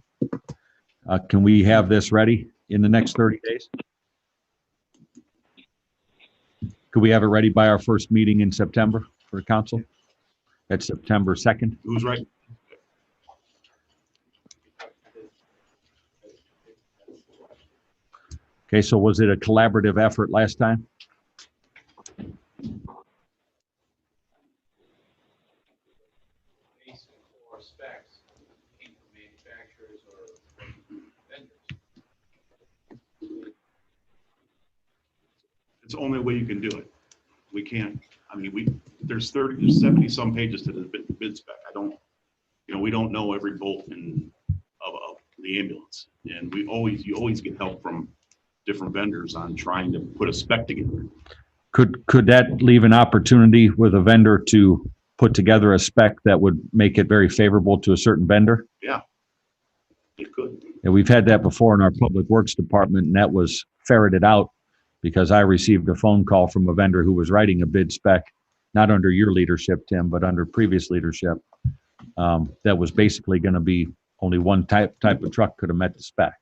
Can we have this ready in the next 30 days? Could we have it ready by our first meeting in September for council? That's September 2nd. Who's right? Okay, so was it a collaborative effort last time? Basic or specs came from manufacturers or vendors. It's the only way you can do it. We can't, I mean, there's 70 some pages to the bid spec. We don't know every bolt of the ambulance. And you always get help from different vendors on trying to put a spec together. Could that leave an opportunity with a vendor to put together a spec that would make it very favorable to a certain vendor? Yeah, it could. And we've had that before in our public works department, and that was ferreted out because I received a phone call from a vendor who was writing a bid spec, not under your leadership, Tim, but under previous leadership. That was basically going to be only one type of truck could have met the spec.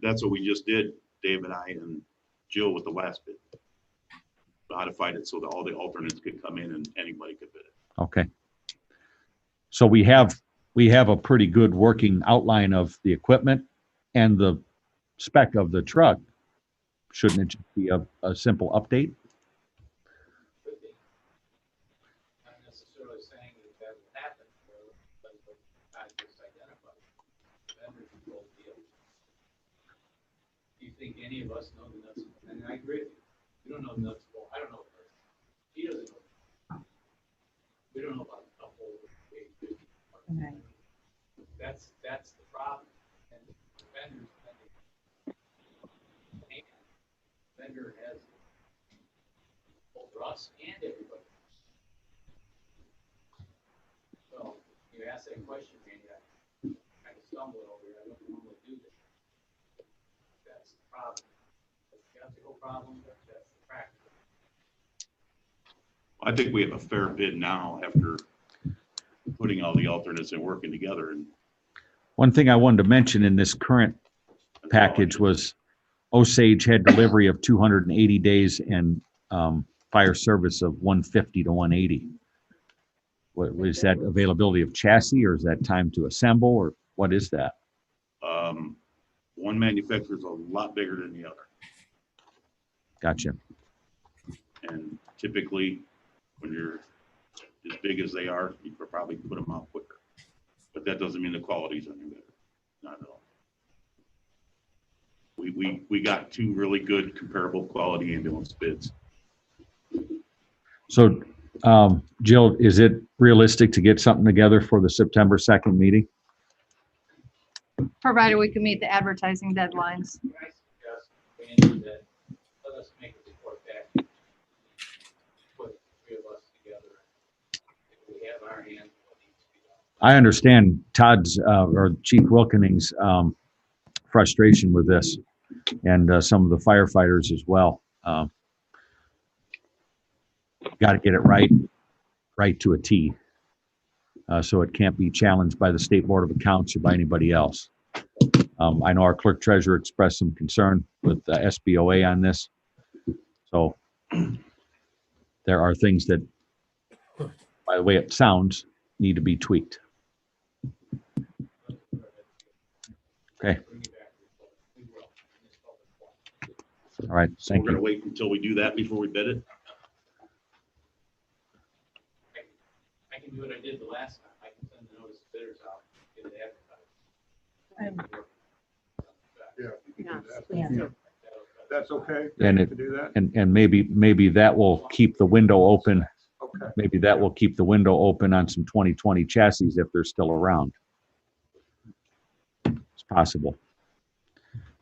That's what we just did, Dave and I and Jill, with the last bid. Modified it so that all the alternates could come in and anybody could bid it. Okay. So we have a pretty good working outline of the equipment and the spec of the truck. Shouldn't it just be a simple update? Could be. Not necessarily saying that will happen, but not just identified. Vendors control the deal. Do you think any of us know the nuts? And I agree with you. We don't know the nuts. Well, I don't know. He doesn't know. We don't know about the whole A50. Right. That's the problem. And vendors, vendor has both us and everybody. So you ask that question, Randy, I kind of stumbled over here. I don't normally do this. That's the problem. That's the ethical problem, but that's the practical. I think we have a fair bid now after putting all the alternates and working together. And One thing I wanted to mention in this current package was Osage had delivery of 280 days and fire service of 150 to 180. What is that, availability of chassis, or is that time to assemble, or what is that? one manufacturer is a lot bigger than the other. Gotcha. And typically, when you're as big as they are, you could probably put them out quicker. But that doesn't mean the quality's any better. Not at all. we got two really good comparable quality ambulance bids. So, Jill, is it realistic to get something together for the September 2nd meeting? Provided we can meet the advertising deadlines. Can I suggest, Randy, that let us make a report back, put the three of us together, if we have our hands, what needs to be done. I understand Todd's, or Chief Wilkening's, frustration with this, and some of the firefighters as well. Got to get it right to a T. So it can't be challenged by the State Board of Accounts or by anybody else. I know our clerk treasurer expressed some concern with SBOA on this. So there are things that, by the way it sounds, need to be tweaked. Okay. All right, So thank we're gonna you. wait until we do that before we bid it? I can do what I did the last time. I can send the notice to bidders out, get it advertised. Yeah. we can do that. Yeah. That's okay? And To it, do that? and maybe that will keep the window open. Okay. Maybe that will keep the window open on some 2020 chassis if they're still around. It's possible.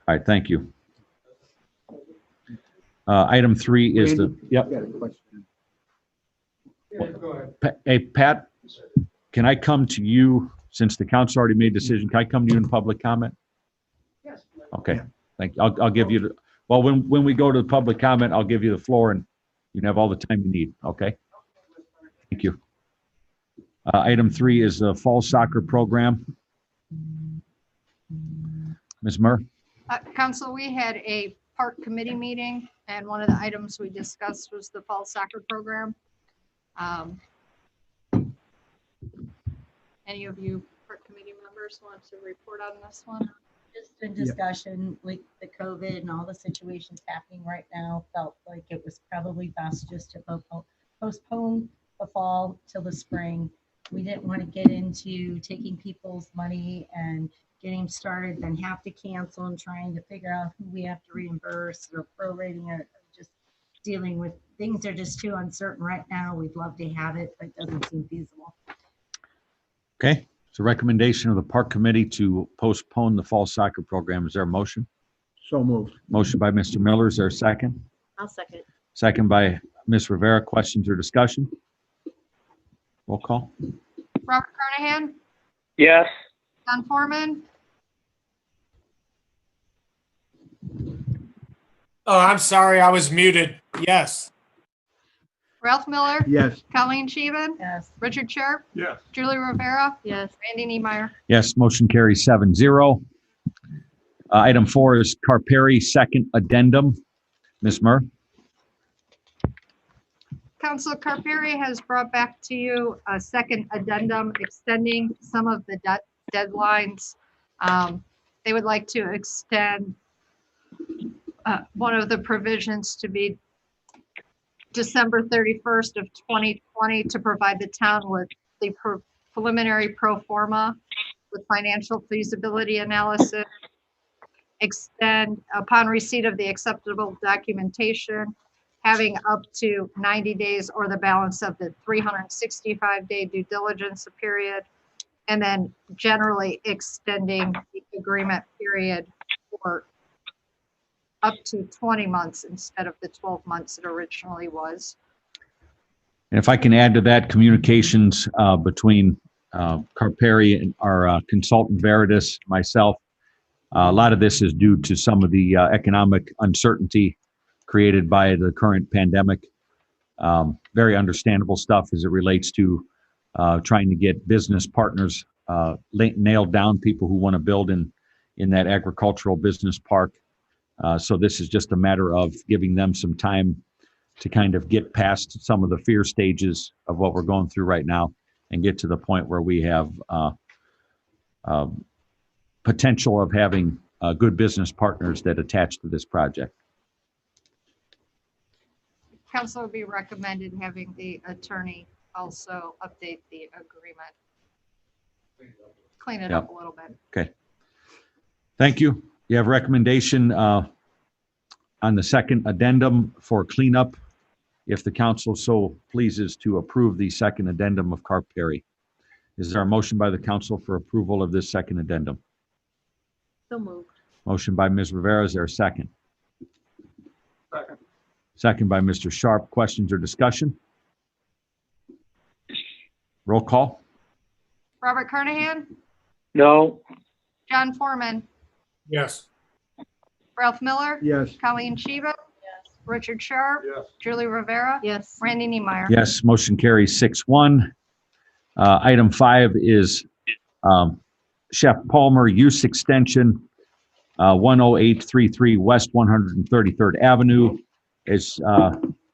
All right, thank you. Item 3 is the, yep. Got a question. Yeah, go ahead. Hey, Pat, can I come to you, since the council already made a decision, can I come to you in public comment? Yes. Okay, thank you. I'll give you, well, when we go to the public comment, I'll give you the floor and you can have all the time you need, okay? Thank you. Item 3 is the fall soccer program. Ms. Murr? Council, we had a park committee meeting, and one of the items we discussed was the fall soccer program. Any of you park committee members want to report on this one? Just in discussion with the COVID and all the situations happening right now, felt like it was probably best just to postpone the fall till the spring. We didn't want to get into taking people's money and getting started, then have to cancel and trying to figure out who we have to reimburse or prorating or just dealing with things are just too uncertain right now. We'd love to have it, but it doesn't seem feasible. Okay, it's a recommendation of the park committee to postpone the fall soccer program. Is there a motion? So moved. Motion by Mr. Miller. Is there a second? I'll second. Second by Ms. Rivera. Questions or discussion? Roll call. Robert Carnahan, Yes. Don Foreman, Oh, I'm sorry, I was muted. Yes. Ralph Miller, Yes. Colleen Scheven, Yes. Richard Sharp, Yes. Julie Rivera, Yes. Randy Niemeyer. Yes, motion carries 7-0. Item 4 is Carperi second addendum. Ms. Murr? Council Carperi has brought back to you a second addendum extending some of the deadlines. They would like to extend one of the provisions to be December 31st of 2020 to provide the town with the preliminary pro forma with financial feasibility analysis. Extend upon receipt of the acceptable documentation, having up to 90 days or the balance of the 365-day due diligence period, and then generally extending the agreement period for up to 20 months instead of the 12 months it originally was. And if I can add to that, communications between Carperi and our consultant Veritas, myself, a lot of this is due to some of the economic uncertainty created by the current pandemic. Very understandable stuff as it relates to trying to get business partners nailed down, people who want to build in that agricultural business park. So this is just a matter of giving them some time to kind of get past some of the fear stages of what we're going through right now and get to the point where we have potential of having good business partners that attach to this project. Council would be recommended having the attorney also update the agreement. Clean it up a little bit. Okay. Thank you. You have recommendation on the second addendum for cleanup, if the council so pleases to approve the second addendum of Carp Perry. Is there a motion by the council for approval of this second addendum? So moved. Motion by Ms. Rivera. Is there a second? Second. Second by Mr. Sharp. Questions or discussion? Roll call. Robert Carnahan, No. John Foreman, Yes. Ralph Miller, Yes. Colleen Shiva, Richard Sharp, Yes. Julie Rivera, Yes. Randy Niemeyer. Yes, motion carries 6-1. Item 5 is Chef Palmer Use Extension, 10833 West 133rd Avenue. As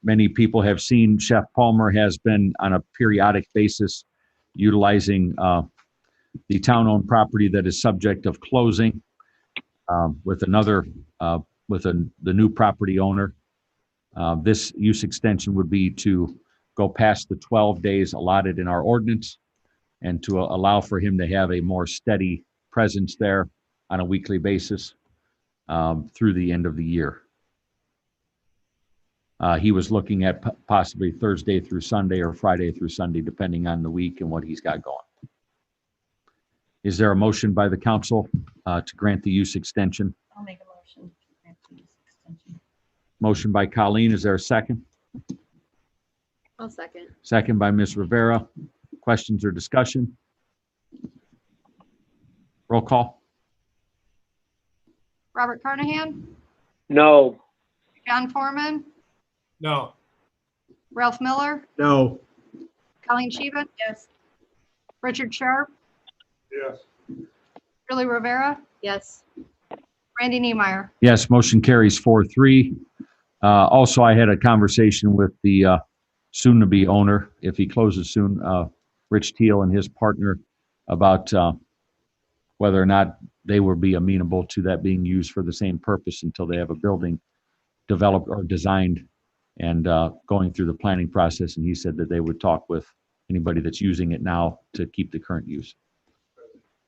many people have seen, Chef Palmer has been on a periodic basis utilizing the town-owned property that is subject of closing with another, the new property owner. This use extension would be to go past the 12 days allotted in our ordinance and to allow for him to have a more steady presence there on a weekly basis through the end of the year. He was looking at possibly Thursday through Sunday or Friday through Sunday, depending on the week and what he's got going. Is there a motion by the council to grant the use extension? I'll make a motion. to grant the use extension. Motion by Colleen. Is there a second? I'll second. Second by Ms. Rivera. Questions or discussion? Roll call. Robert Carnahan, No. John Foreman, No. Ralph Miller, No. Colleen Shiva, Yes. Richard Sharp, Yes. Julie Rivera, Yes. Randy Niemeyer. Yes, motion carries 4-3. Also, I had a conversation with the soon-to-be owner, if he closes soon, Rich Teal and his partner, about whether or not they would be amenable to that being used for the same purpose until they have a building developed or designed and going through the planning process. And he said that they would talk with anybody that's using it now to keep the current use.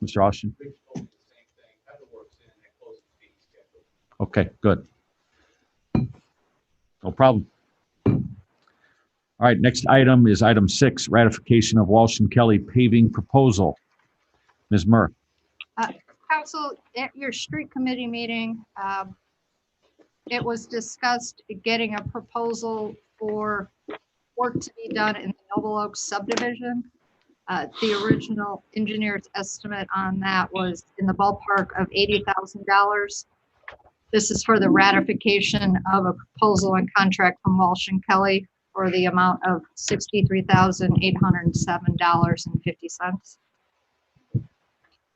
Mr. Austin? Rich told me the same thing. Heather works in that closing fee schedule. Okay, good. No problem. All right, next item is item 6, ratification of Walsh and Kelly paving proposal. Ms. Murr. Council, at your street committee meeting, it was discussed getting a proposal for work to be done in the Noble Oaks subdivision. The original engineer's estimate on that was in the ballpark of $80,000. This is for the ratification of a proposal and contract from Walsh and Kelly for the amount of $63,807.50.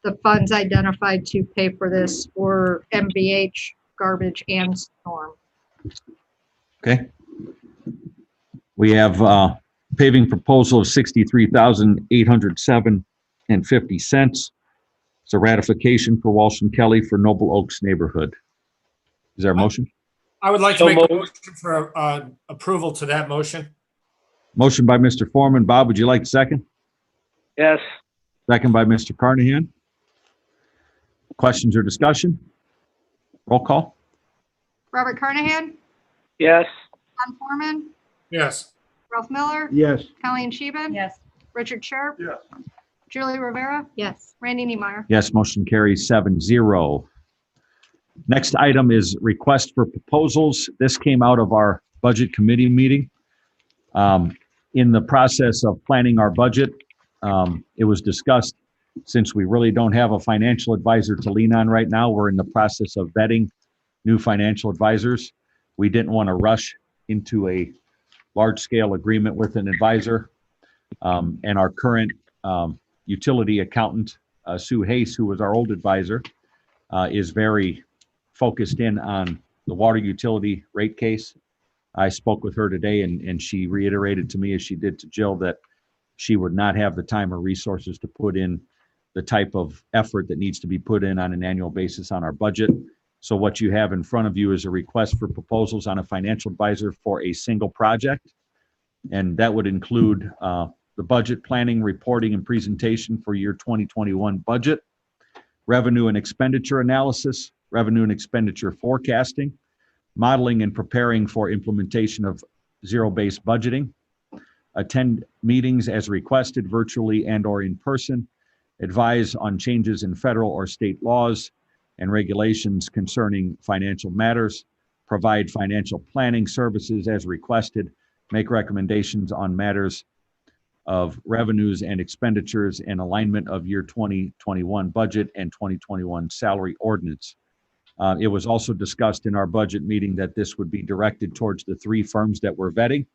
The funds identified to pay for this were MVH, garbage, and storm. Okay. We have paving proposal of $63,807.50. It's a ratification for Walsh and Kelly for Noble Oaks neighborhood. Is there a motion? I would like to So make a moved. motion for approval to that motion. Motion by Mr. Foreman. Bob, would you like a second? Yes. Second by Mr. Carnahan. Questions or discussion? Roll call. Robert Carnahan, Yes. John Foreman, Yes. Ralph Miller, Yes. Colleen Scheeben, Yes. Richard Sharp, Yes. Julie Rivera, Yes. Randy Niemeyer. Yes, motion carries 7-0. Next item is request for proposals. This came out of our budget committee meeting. In the process of planning our budget, it was discussed, since we really don't have a financial advisor to lean on right now, we're in the process of vetting new financial advisors. We didn't want to rush into a large-scale agreement with an advisor. And our current utility accountant, Sue Hayes, who was our old advisor, is very focused in on the water utility rate case. I spoke with her today and she reiterated to me, as she did to Jill, that she would not have the time or resources to put in the type of effort that needs to be put in on an annual basis on our budget. So what you have in front of you is a request for proposals on a financial advisor for a single project. And that would include the budget planning, reporting, and presentation for year 2021 budget, revenue and expenditure analysis, revenue and expenditure forecasting, modeling and preparing for implementation of zero-based budgeting, attend meetings as requested virtually and/or in person, advise on changes in federal or state laws and regulations concerning financial matters, provide financial planning services as requested, make recommendations on matters of revenues and expenditures and alignment of year 2021 budget and 2021 salary ordinance. It was also discussed in our budget meeting that this would be directed towards the 3 firms that we're vetting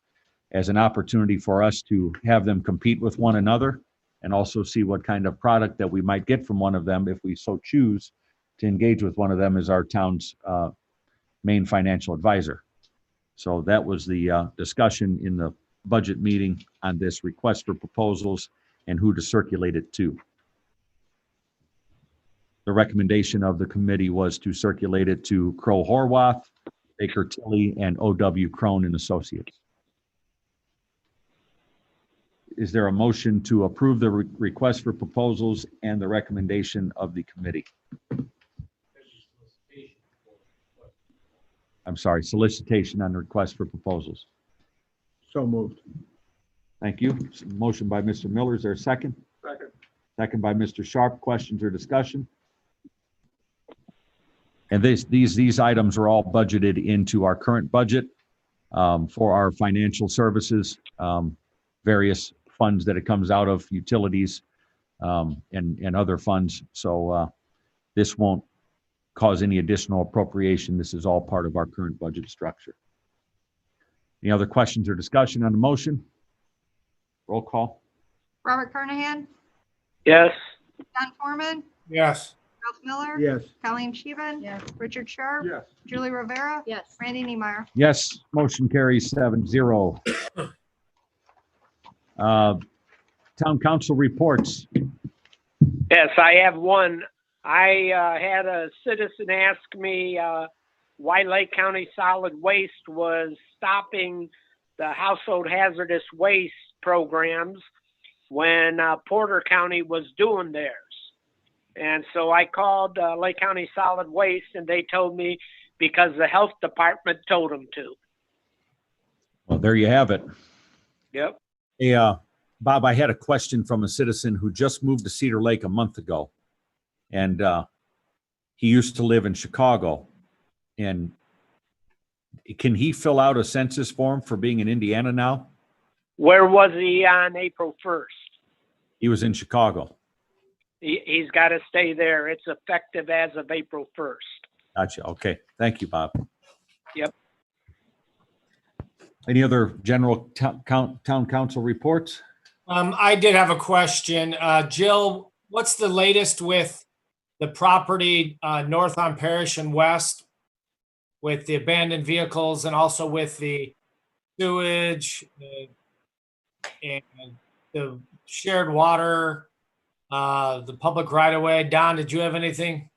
as an opportunity for us to have them compete with one another and also see what kind of product that we might get from one of them if we so choose to engage with one of them as our town's main financial advisor. So that was the discussion in the budget meeting on this request for proposals and who to circulate it to. The recommendation of the committee was to circulate it to Crow Horwath, Baker Tilly, and O.W. Crone and Associates. Is there a motion to approve the request for proposals and the recommendation of the committee? I'm sorry, solicitation on the request for proposals. So moved. Thank you. Motion by Mr. Miller. Is there a second? Second. Second by Mr. Sharp. Questions or discussion? And these items are all budgeted into our current budget for our financial services, various funds that it comes out of, utilities, and other funds. So this won't cause any additional appropriation. This is all part of our current budget structure. Any other questions or discussion on the motion? Roll call. Robert Carnahan, Yes. John Foreman, Yes. Ralph Miller. Yes. Colleen Scheven. Yes. Richard Sharp. Yes. Julie Rivera. Yes. Randy Niemeyer. Yes, motion carries 7-0. Town council reports. Yes, I have one. I had a citizen ask me why Lake County Solid Waste was stopping the household hazardous waste programs when Porter County was doing theirs. And so I called Lake County Solid Waste, and they told me because the health department told them to. Well, there you have it. Yep. Hey, Bob, I had a question from a citizen who just moved to Cedar Lake a month ago. And he used to live in Chicago. And can he fill out a census form for being in Indiana now? Where was he on April 1st? He was in Chicago. He's got to stay there. It's effective as of April 1st. Gotcha. Okay. Thank you, Bob. Yep. Any other general town council reports? I did have a question. Jill, what's the latest with the property north on Parish and west with the abandoned vehicles and also with the sewage and the shared water, the public right of way? Don, did you have anything?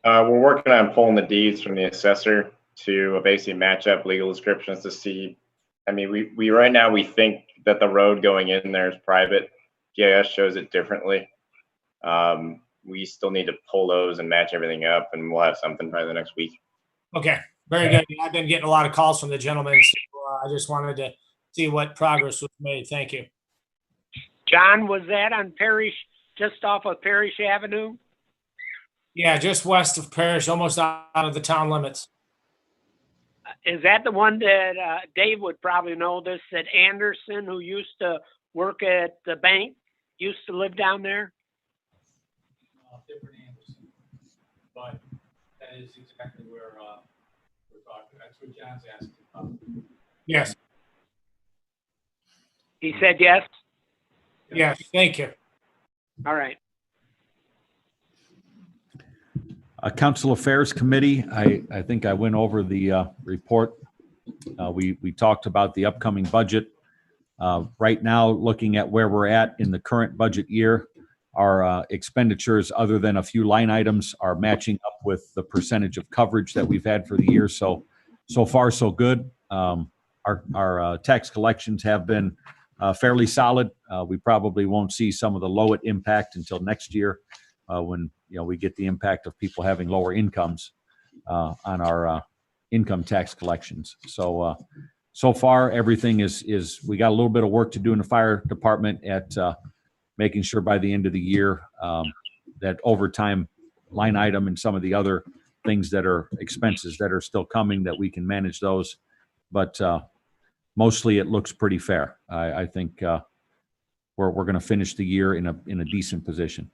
We're working on pulling the deeds from the assessor to basically match up legal descriptions to see. I mean, we right now, we think that the road going in there is private. GIS shows it differently. We still need to pull those and match everything up, and we'll have something by the next week. Okay, very good. I've been getting a lot of calls from the gentleman, so I just wanted to see what progress was made. Thank you. John, was that on Parish, just off of Parish Avenue? Yeah, just west of Parish, almost out of the town limits. Is that the one that Dave would probably know this, that Anderson, who used to work at the bank, used to live down there? Different Anderson, but that is exactly where we're talking. That's what John's asking about. Yes, He said yes? yes, thank you. All right. Council Affairs Committee, I think I went over the report. We talked about the upcoming budget. Right now, looking at where we're at in the current budget year, our expenditures, other than a few line items, are matching up with the percentage of coverage that we've had for the year. So far, so good. Our tax collections have been fairly solid. We probably won't see some of the Lowit impact until next year. when, we get the impact of people having lower incomes on our income tax collections. So, so far, everything is, we got a little bit of work to do in the fire department at making sure by the end of the year that overtime line item and some of the other things that are expenses that are still coming, that we can manage those. But mostly it looks pretty fair. I think we're going to finish the year in a decent position.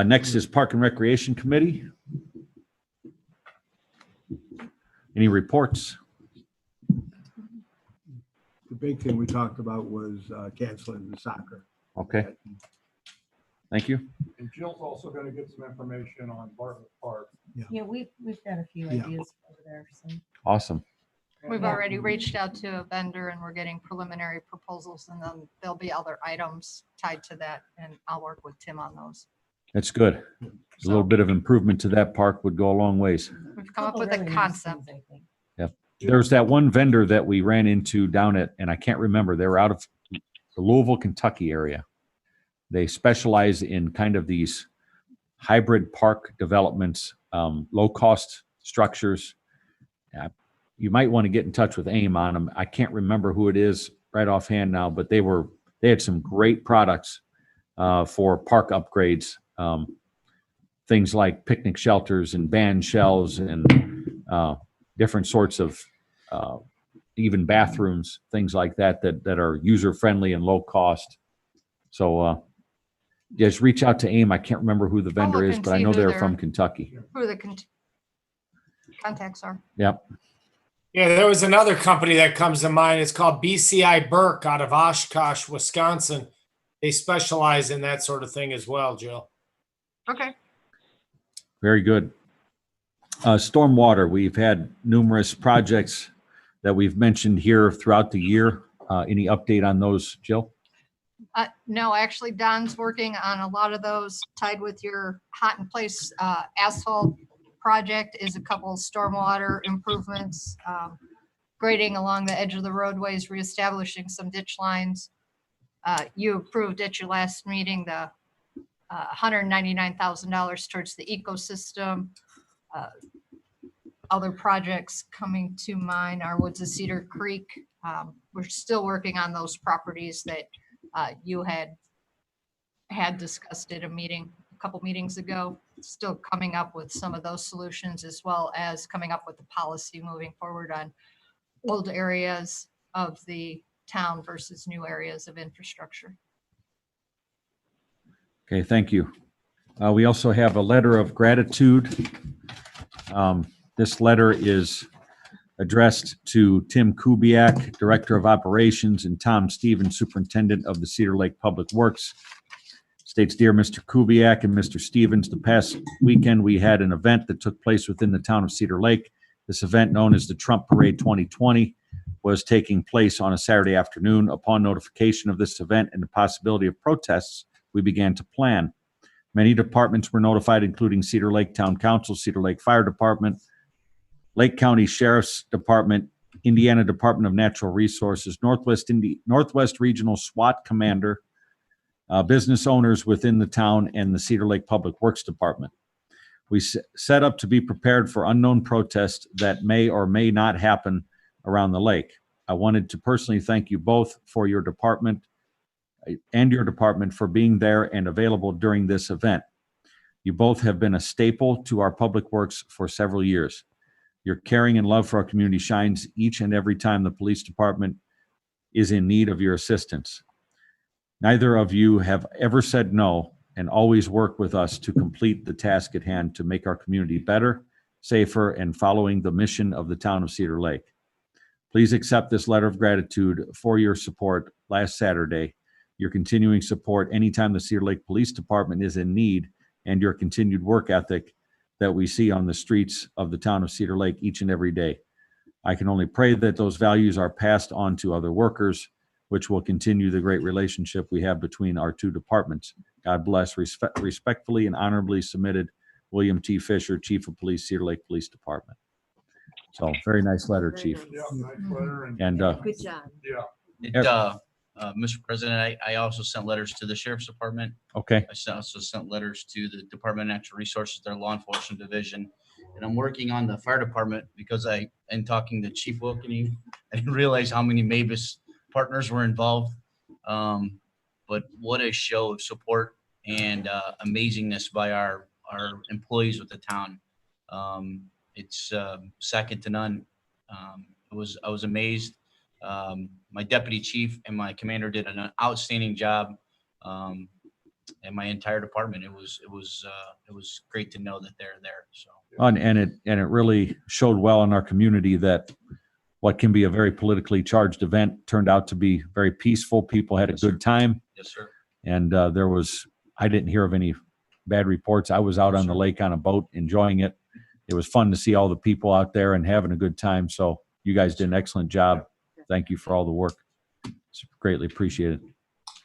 Next is Park and Recreation Committee. Any reports? The big thing we talked about was canceling the soccer. Okay. Thank you. And Jill's also gonna get some information on Bartlett Park. Yeah, we've got a few Yeah. ideas over there, so. Awesome. We've already reached out to a vendor and we're getting preliminary proposals, and then there'll be other items tied to that, and I'll work with Tim on those. That's good. A little bit of improvement to that park would go a long ways. We've come up Couple with a really nice concept. things, I think. There's that one vendor that we ran into down at, and I can't remember, they were out of the Louisville, Kentucky area. They specialize in kind of these hybrid park developments, low-cost structures. You might want to get in touch with AIM on them. I can't remember who it is right offhand now, but they had some great products for park upgrades. Things like picnic shelters and band shelves and different sorts of even bathrooms, things like that are user-friendly and low cost. So just reach out to AIM. I can't remember who the vendor look is, and but I see know who they're they're- from Kentucky. Who the contacts are. Yep. Yeah, there was another company that comes to mind. It's called BCI Burke out of Oshkosh, Wisconsin. They specialize in that sort of thing as well, Jill. Okay. Very good. Stormwater, we've had numerous projects that we've mentioned here throughout the year. Any update on those, Jill? No, actually Don's working on a lot of those tied with your hot in place asphalt project is a couple stormwater improvements, grading along the edge of the roadways, reestablishing some ditch lines. You approved at your last meeting the $199,000 towards the ecosystem. Other projects coming to mind are Woods of Cedar Creek. We're still working on those properties that you had discussed at a meeting a couple meetings ago. Still coming up with some of those solutions, as well as coming up with the policy moving forward on old areas of the town versus new areas of infrastructure. Okay, thank you. We also have a letter of gratitude. This letter is addressed to Tim Kubiak, Director of Operations, and Tom Stevens, Superintendent of the Cedar Lake Public Works. States, dear Mr. Kubiak and Mr. Stevens, the past weekend we had an event that took place within the town of Cedar Lake. This event, known as the Trump Parade 2020, was taking place on a Saturday afternoon. Upon notification of this event and the possibility of protests, we began to plan. Many departments were notified, including Cedar Lake Town Council, Cedar Lake Fire Department, Lake County Sheriff's Department, Indiana Department of Natural Resources, Northwest Regional SWAT Commander, business owners within the town, and the Cedar Lake Public Works Department. We set up to be prepared for unknown protests that may or may not happen around the lake. I wanted to personally thank you both for your department and your department for being there and available during this event. You both have been a staple to our public works for several years. Your caring and love for our community shines each and every time the police department is in need of your assistance. Neither of you have ever said no and always work with us to complete the task at hand to make our community better, safer, and following the mission of the town of Cedar Lake. Please accept this letter of gratitude for your support last Saturday, your continuing support anytime the Cedar Lake Police Department is in need, and your continued work ethic that we see on the streets of the town of Cedar Lake each and every day. I can only pray that those values are passed on to other workers, which will continue the great relationship we have between our two departments. God bless. Respectfully and honorably submitted, William T. Fisher, Chief of Police, Cedar Lake Police Department. So very nice letter, Chief. Yeah, nice letter. And Good job. Yeah. Did Mr. President, I also sent letters to the Sheriff's Department. Okay. Also sent letters to the Department of Natural Resources, their law enforcement division. And I'm working on the fire department because in talking to Chief Wilkening, I didn't realize how many Mavis partners were involved. But what a show of support and amazingness by our employees with the town. It's second to none. I was amazed. My deputy chief and my commander did an outstanding job. And my entire department, it was great to know that they're there. So. And it really showed well in our community that what can be a very politically charged event turned out to be very peaceful. People had a good time. Yes, sir. And I didn't hear of any bad reports. I was out on the lake on a boat enjoying it. It was fun to see all the people out there and having a good time. So you guys did an excellent job. Thank you for all the work. It's greatly appreciated.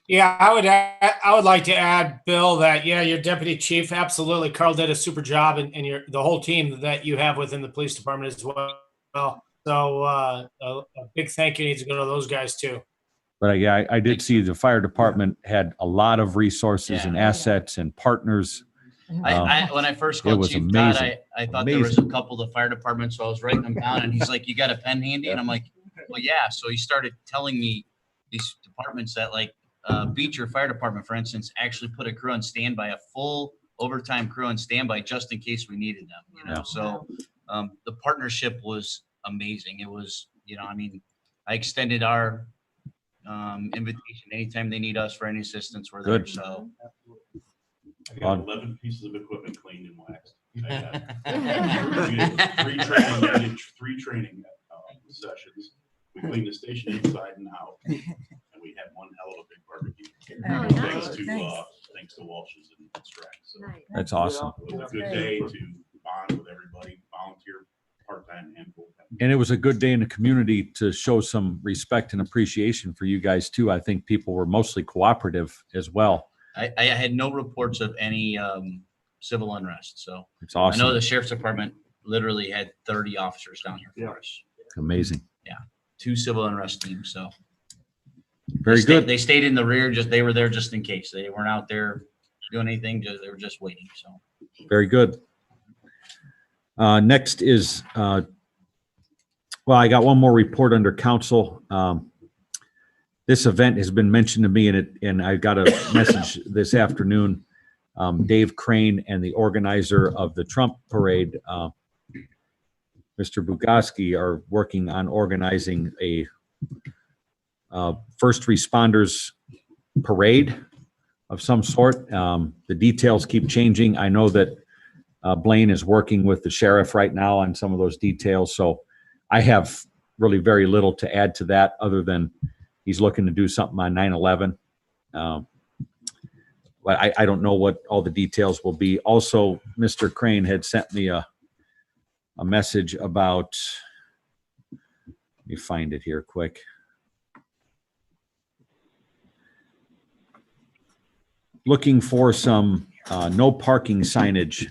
Yeah, I would like to add, Bill, that, yeah, your deputy chief, absolutely. Carl did a super job, and the whole team that you have within the police department as well. So a big thank you needs to go to those guys too. But yeah, I did see the fire department had a lot of resources and assets and partners. When I first called Chief Todd, I thought there was a couple of the fire departments, so I was writing them down, and he's like, "You got a pen handy?" And I'm like, "Well, yeah." So he started telling me these departments that, like, Beecher Fire Department, for instance, actually put a crew on standby, a full overtime crew on standby, just in case we needed them. You know, so the partnership was amazing. It was, I mean, I extended our invitation anytime they need us for any assistance. We're there. Good. So I got 11 pieces of equipment cleaned and waxed. We did three training sessions. We cleaned the station inside and out, and we had one hell of a big barbecue. Thanks to Walsh's and Strack. So That's awesome. it was a good day to bond with everybody, volunteer, part-time, and full-time. And it was a good day in the community to show some respect and appreciation for you guys too. I think people were mostly cooperative as well. I had no reports of any civil unrest. So It's awesome. I know the Sheriff's Department literally had 30 officers down here for us. Amazing. Yeah, 2 civil unrest teams. So Very good. They stayed in the rear. They were there just in case. They weren't out there doing anything. They were just waiting. So Very good. Next is, I got one more report under council. This event has been mentioned to me, and I got a message this afternoon. Dave Crane and the organizer of the Trump parade, Mr. Bugoski, are working on organizing a first responders parade of some sort. The details keep changing. I know that Blaine is working with the sheriff right now on some of those details. So I have really very little to add to that other than he's looking to do something on 9/11. But I don't know what all the details will be. Also, Mr. Crane had sent me a message about, let me find it here quick. Looking for some no parking signage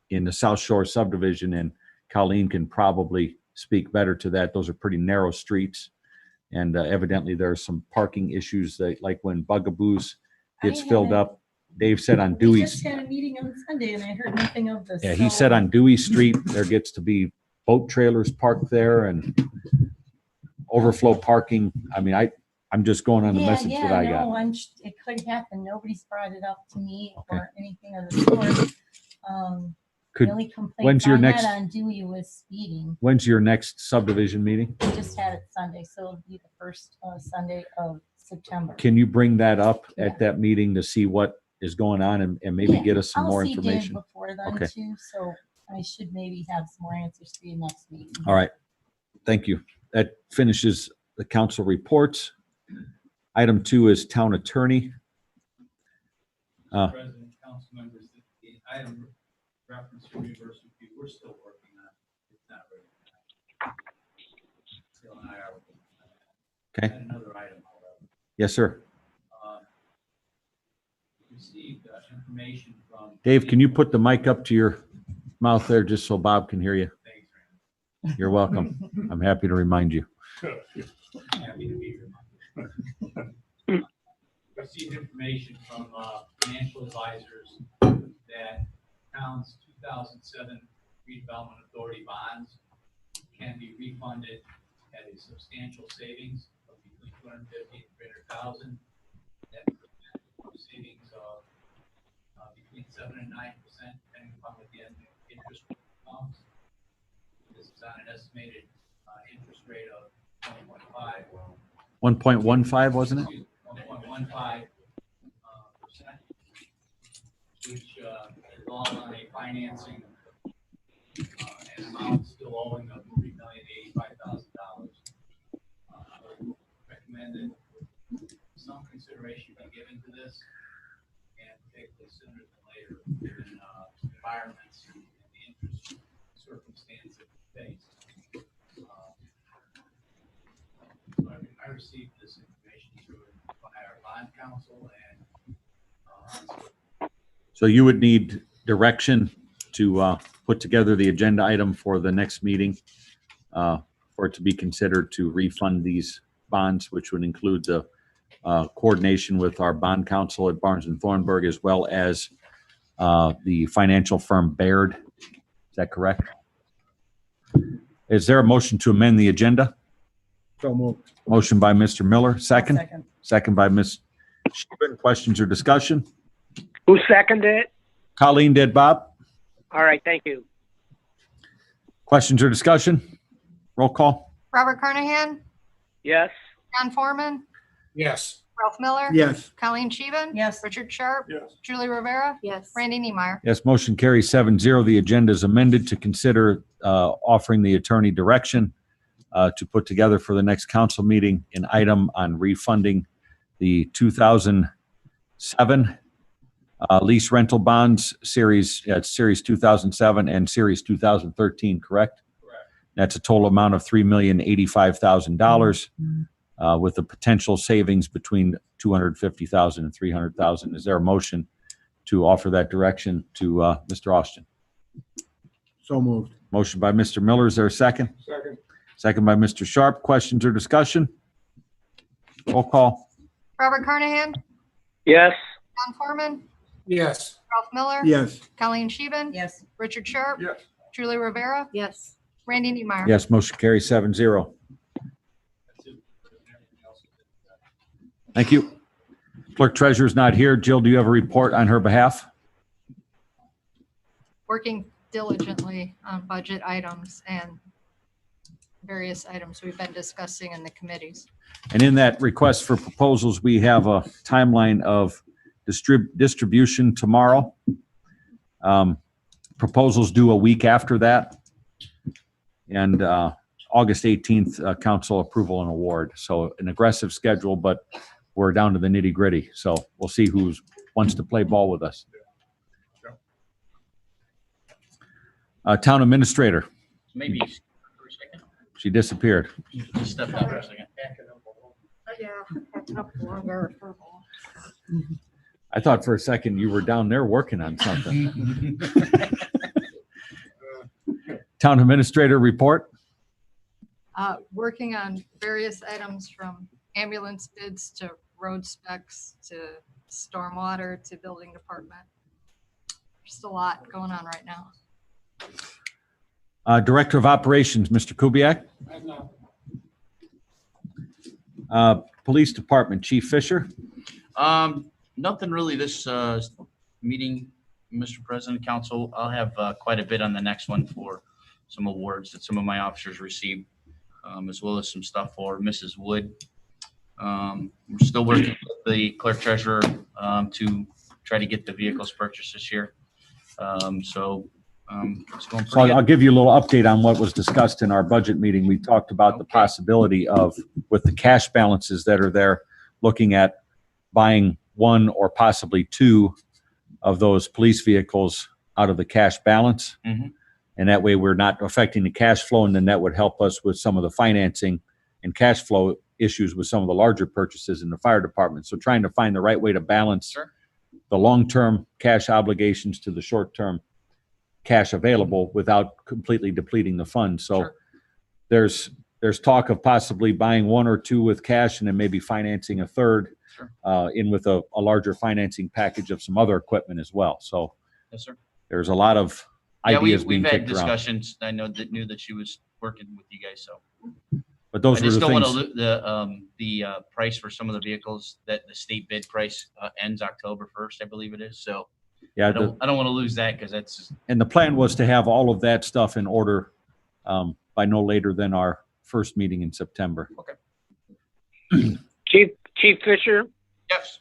in the South Shore subdivision, and Colleen can probably speak better to that. Those are pretty narrow streets, and evidently there are some parking issues that, like when Bugaboos gets filled up. Dave said on Dewey. We just had a meeting on Sunday and I heard nothing of this. Yeah, he said on Dewey Street, there gets to be boat trailers parked there and overflow parking. I mean, I'm just going on the message that I got. It could happen. Nobody's brought it up to me or anything of the sort. The only complaint I had on Dewey was speeding. When's your next subdivision meeting? We just had it Sunday, so it'll be the first Sunday of September. Can you bring that up at that meeting to see what is going on and maybe get us some more information? I'll see Dave before then too, so I should maybe have some more answers for you next meeting. All right. Thank you. That finishes the council reports. Item 2 is town attorney. President, council members, the item reference to reimbursement fee, we're still working on it. It's not ready. Still an IR. Okay. And another item, however. Yes, sir. Received information from. Dave, can you put the mic up to your mouth there just so Bob can hear you? You're welcome. I'm happy to remind you. Happy to be here. Received information from financial advisors that town's 2007 redevelopment authority bonds can be refunded at a substantial savings of between 250 and 300,000. That savings of between 7 and 9%, depending upon what the end interest rate comes. This is on an estimated interest rate of 1.5. 1.15, wasn't it? 1.15%, which is all on a financing and amount still owing of $3,085,000. Recommend that some consideration be given to this, and particularly sooner than later, given environments and the interest circumstance that we face. So I received this information through by our bond counsel and So you would need direction to put together the agenda item for the next meeting for it to be considered to refund these bonds, which would include the coordination with our bond counsel at Barnes and Thornburg, as well as the financial firm Baird. Is that correct? Is there a motion to amend the agenda? So moved. Motion by Mr. Miller, second. Second. Second by Ms. Sheehan. Questions or discussion? Who seconded it? Colleen did, Bob. All right, thank you. Questions or discussion? Roll call. Robert Carnahan, Yes. John Foreman, Yes. Ralph Miller. Yes. Colleen Scheven. Yes. Richard Sharp. Yes. Julie Rivera. Yes. Randy Niemeyer. Yes, motion carries 7-0. The agenda is amended to consider offering the attorney direction to put together for the next council meeting an item on refunding the 2007 lease rental bonds series, series 2007 and series 2013, correct? Correct. That's a total amount of $3,085,000 with a potential savings between $250,000 and $300,000. Is there a motion to offer that direction to Mr. Austin? So moved. Motion by Mr. Miller. Is there a second? Second. Second by Mr. Sharp. Questions or discussion? Roll call. Robert Carnahan, Yes. John Foreman, Yes. Ralph Miller. Yes. Colleen Scheven. Yes. Richard Sharp. Yes. Julie Rivera. Yes. Randy Niemeyer. Yes, motion carries 7-0. Thank you. Clerk Treasurer's not here. Jill, do you have a report on her behalf? Working diligently on budget items and various items we've been discussing in the committees. And in that request for proposals, we have a timeline of distribution tomorrow. Proposals due a week after that. And August 18th, council approval and award. So an aggressive schedule, but we're down to the nitty gritty. So we'll see who wants to play ball with us. Town administrator, Maybe for a second. she disappeared. Just step out for a second. I thought for a second you were down there working on something. Town administrator report. Working on various items from ambulance bids to road specs to stormwater to building department. Just a lot going on right now. Director of Operations, Mr. Kubiak. Police Department, Chief Fisher. Nothing really this meeting, Mr. President, Council. I'll have quite a bit on the next one for some awards that some of my officers received, as well as some stuff for Mrs. Wood. We're still working with the clerk treasurer to try to get the vehicles purchased this year. It's going So pretty I'll good. give you a little update on what was discussed in our budget meeting. We talked about the possibility of, with the cash balances that are there, looking at buying one or possibly two of those police vehicles out of the cash balance. Mhm. And that way we're not affecting the cash flow, and then that would help us with some of the financing and cash flow issues with some of the larger purchases in the fire department. So trying to find the right way to balance Sure. the long-term cash obligations to the short-term cash available without completely depleting the fund. So Sure. there's there's talk of possibly buying one or two with cash and then maybe financing a third in with a larger financing package of some other equipment as well. So Yes, sir. there's a lot of Yeah, ideas being we've had kicked around. discussions. I knew that she was working with you guys, so. But those I were just the don't want things. to, the price for some of the vehicles, that the state bid price ends October 1st, I believe it is. So Yeah, I don't want to lose that because that's, and the plan was to have all of that stuff in order by no later than our first meeting in September. Chief Fisher, yes.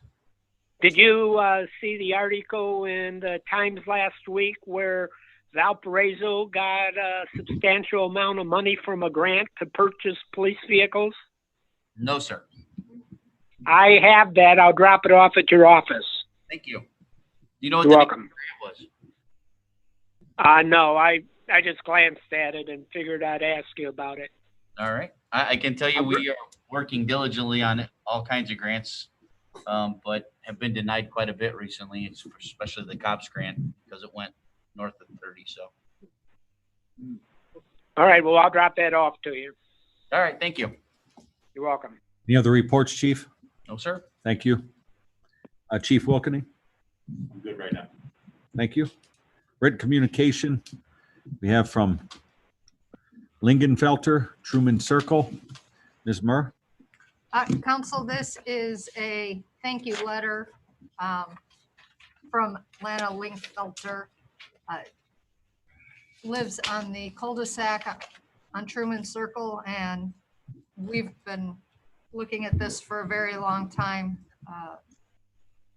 did you see the article in the Times last week where Valparaiso got a substantial amount of money from a grant to purchase police vehicles? No, sir. I have that. I'll drop it off at your office. Thank you. You know what You're the welcome. grant was? No, I just glanced at it and figured I'd ask you about it. All right. I can tell you we are working diligently on all kinds of grants, but have been denied quite a bit recently. It's especially the COPS grant because it went north of 30. So. All right. Well, I'll drop that off to you. All right. Thank you. You're welcome. Any other reports, Chief? No, sir. Thank you. Chief Wilkening? I'm good right now. Thank you. Written communication, we have from Lingenfelter, Truman Circle. Ms. Murr? Council, this is a thank you letter from Lana Linkfelter. Lives on the cul-de-sac on Truman Circle, and we've been looking at this for a very long time.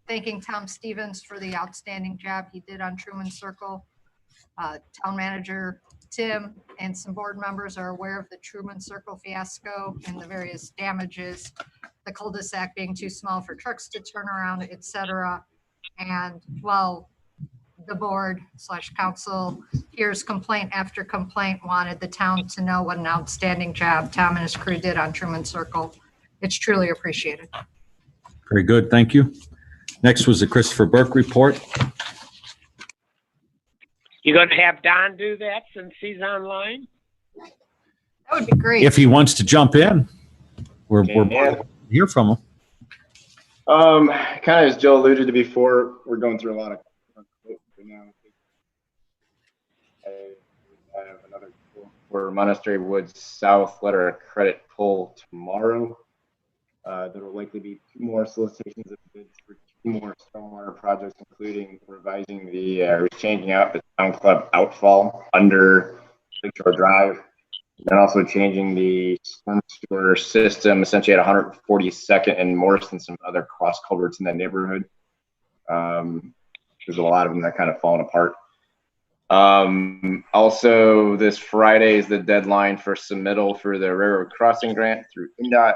Thanking Tom Stevens for the outstanding job he did on Truman Circle. Town manager Tim and some board members are aware of the Truman Circle fiasco and the various damages, the cul-de-sac being too small for trucks to turn around, etc. And while the board / council hears complaint after complaint, wanted the town to know what an outstanding job Tom and his crew did on Truman Circle. It's truly appreciated. Very good, thank you. Next was the Christopher Burke report. You going to have Don do that since he's online? That would be great. If he wants to jump in, we're Yeah. hear from him. Kind of as Joe alluded to before, we're going through a lot of right now. I have another for Monastery Woods South letter of credit pull tomorrow. There will likely be 2 more solicitations of bids for 2 more stormwater projects, including revising changing out the town club outfall under Lakeshore Drive, and also changing the storm sewer system essentially at 142nd and Morse and some other cross culverts in that neighborhood. There's a lot of them that kind of fallen apart. Also, this Friday is the deadline for submittal for the railroad crossing grant through INDOT.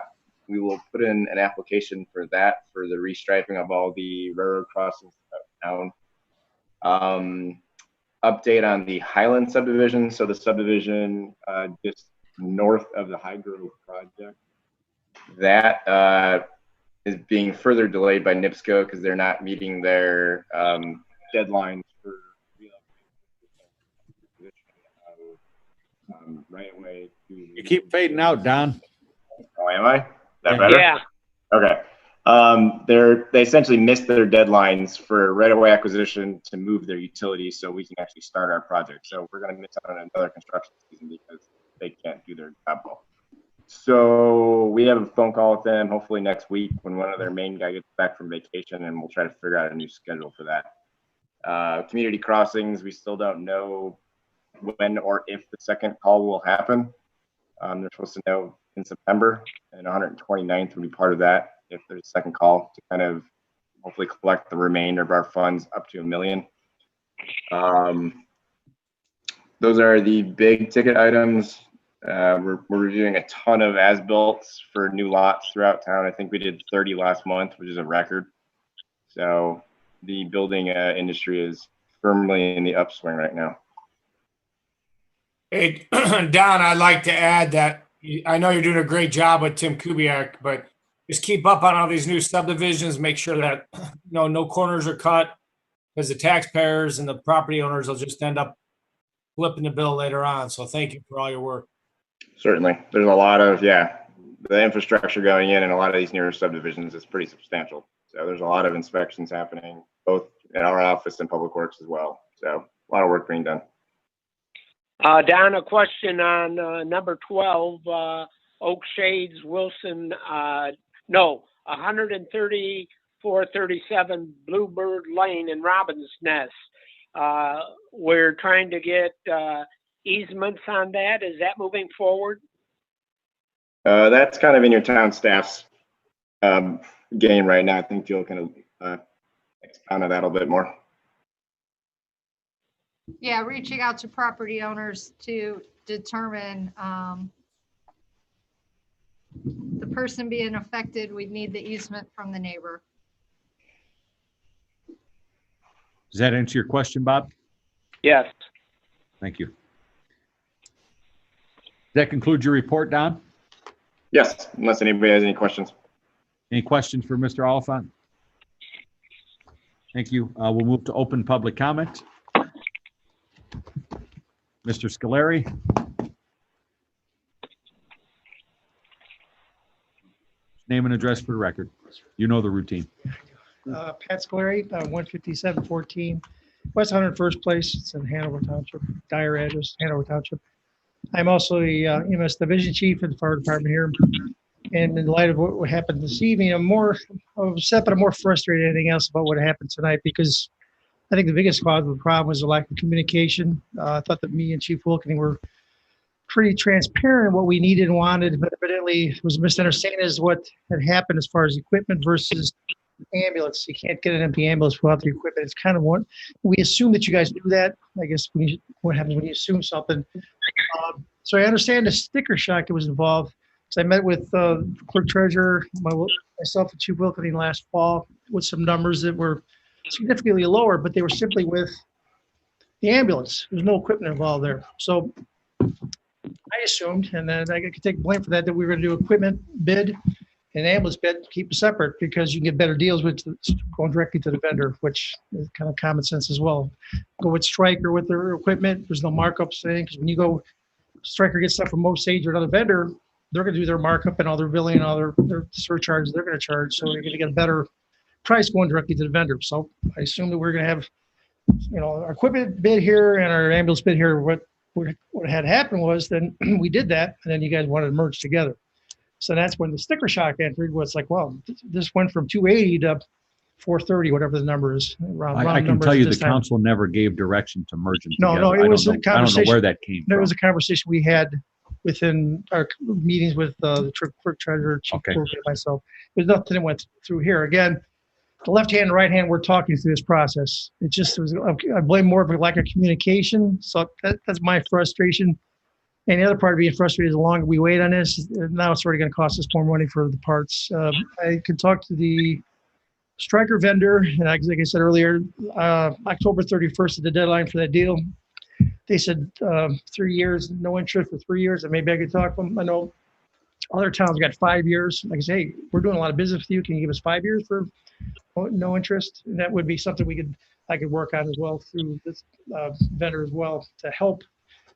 We will put in an application for that, for the restriping of all the railroad crossings down. Update on the Highland subdivision. So the subdivision just north of the High Grove project, that is being further delayed by NIPSCO because they're not meeting their deadlines for right away. You keep fading out, Don. Oh, am I? Is that better? Yeah. Okay. They essentially missed their deadlines for right-of-way acquisition to move their utilities so we can actually start our project. So we're going to miss out on another construction season because they can't do their job well. So we have a phone call with them hopefully next week when one of their main guy gets back from vacation, and we'll try to figure out a new schedule for that. Community crossings, we still don't know when or if the second call will happen. They're supposed to know in September, and 129th will be part of that if there's a second call to kind of hopefully collect the remainder of our funds up to $1 million. Those are the big ticket items. We're reviewing a ton of as-builts for new lots throughout town. I think we did 30 last month, which is a record. So the building industry is firmly in the upswing right now. Hey, Don, I'd like to add that I know you're doing a great job with Tim Kubiak, but just keep up on all these new subdivisions. Make sure that no corners are cut, because the taxpayers and the property owners will just end up flipping the bill later on. So thank you for all your work. Certainly. There's a lot of, the infrastructure going in a lot of these newer subdivisions is pretty substantial. So there's a lot of inspections happening, both in our office and Public Works as well. So a lot of work being done. Don, a question on number 12, Oak Shades, Wilson, 13437 Bluebird Lane in Robin's Nest. We're trying to get easements on that. Is that moving forward? That's kind of in your town staff's game right now. I think Jill can expound on that a little bit more. Yeah, reaching out to property owners to determine the person being affected, we'd need the easement from the neighbor. Does that answer your question, Bob? Yes. Thank you. Does that conclude your report, Don? Yes, unless anybody has any questions. Any questions for Mr. Oliphant? Thank you. We'll move to open public comment. Mr. Scolari. Name and address for the record. You know the routine. Pat Scolari, 15714 West 101st Place. It's in Hanover Township. Dyer address, Hanover Township. I'm also the EMS Division Chief at the Fire Department here. And in light of what happened this evening, I'm more upset, but I'm more frustrated than anything else about what happened tonight, because I think the biggest cause of the problem was the lack of communication. I thought that me and Chief Wilkening were pretty transparent in what we needed and wanted, but evidently it was a misunderstanding as to what had happened as far as equipment versus ambulance. You can't get an empty ambulance without the equipment. It's kind of what we assume that you guys do that. I guess what happens when you assume something. So I understand the sticker shock that was involved. So I met with clerk treasurer, myself and Chief Wilkening last fall with some numbers that were significantly lower, but they were simply with the ambulance. There's no equipment involved there. So I assumed, and then I could take blame for that we were going to do equipment bid and ambulance bid, keep it separate, because you can get better deals with going directly to the vendor, which is kind of common sense as well. Go with Stryker with their equipment. There's no markups thing, because when you go, Stryker gets stuff from Osage or another vendor, they're going to do their markup and all their billing and all their surcharges they're going to charge. So you're going to get a better price going directly to the vendor. So I assume that we're going to have, our equipment bid here and our ambulance bid here. What had happened was then we did that, and then you guys wanted to merge together. So that's when the sticker shock entered. Was like, well, this went from 280 to 430, whatever the number is. I can tell you the council never gave direction to merge them together. No, it was a conversation. I don't know where that came from. There was a conversation we had within our meetings with the clerk treasurer, Chief Wilkening, and myself. There's nothing that went through here. Again, the left hand and right hand, we're talking through this process. It just was, I blame more of a lack of communication. So that's my frustration. And the other part of being frustrated is the longer we wait on this, now it's already going to cost us more money for the parts. I could talk to the Stryker vendor, and like I said earlier, October 31st is the deadline for that deal. They said 3 years, no interest for 3 years, and maybe I could talk to them. I know other towns got 5 years. Like I say, hey, we're doing a lot of business with you. Can you give us 5 years for no interest? And that would be something I could work on as well through this vendor as well to help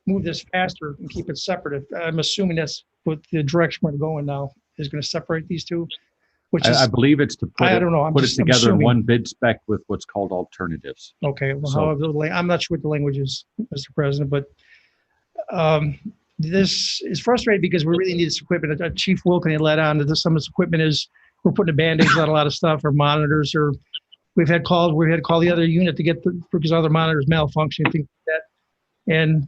move this faster and keep it separate. I'm assuming that's what the direction we're going now is going to separate these two. Which is, I believe it's to put I don't know. it together in one bid spec with what's called alternatives. Okay. Well, I'm not sure what the language is, Mr. President, but this is frustrating because we really need this equipment. Chief Wilkening led on that some of this equipment is, we're putting Band-Aids on a lot of stuff, or monitors, or we've had to call the other unit to get because other monitors malfunction, things like that. And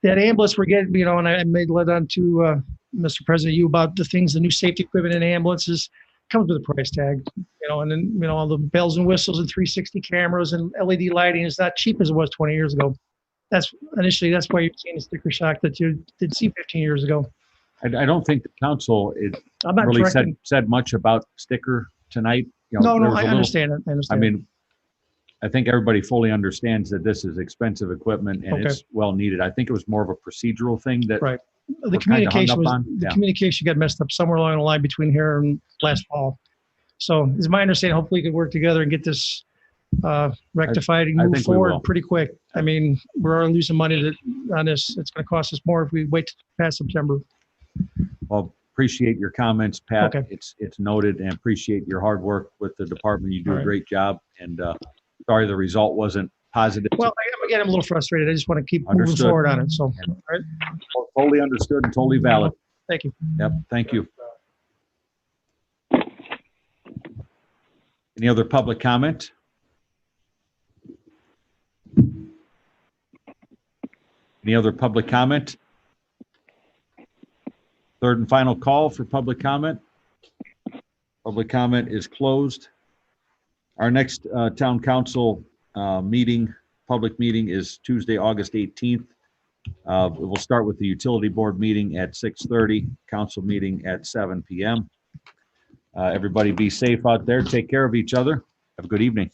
that ambulance we're getting, and I made led on to Mr. President, you about the things, the new safety equipment in ambulances comes with a price tag, and then, all the bells and whistles and 360 cameras and LED lighting is not cheap as it was 20 years ago. That's why you're seeing a sticker shock that you didn't see 15 years ago. I don't think the council really said much about sticker tonight. No, I understand it. I mean, I think everybody fully understands that this is expensive equipment and it's well needed. I think it was more of a procedural thing that right. The communication got messed up somewhere along the line between here and last fall. So it's my understanding, hopefully we can work together and get this rectified and I move think we will. forward pretty quick. I mean, we're already losing money on this. It's going to cost us more if we wait past September. Well, appreciate your comments, Pat. Okay. It's noted, and appreciate your hard work with the department. You do All a right. great job, and sorry the result wasn't positive. Well, again, I'm a little frustrated. I just want to keep moving Understood. forward on it. So, all right. Totally understood and totally valid. Thank you. Yep, thank you. Any other public comment? Any other public comment? Third and final call for public comment. Public comment is closed. Our next town council meeting, public meeting is Tuesday, August 18th. We'll start with the utility board meeting at 6:30, council meeting at 7 p.m. Everybody be safe out there. Take care of each other. Have a good evening.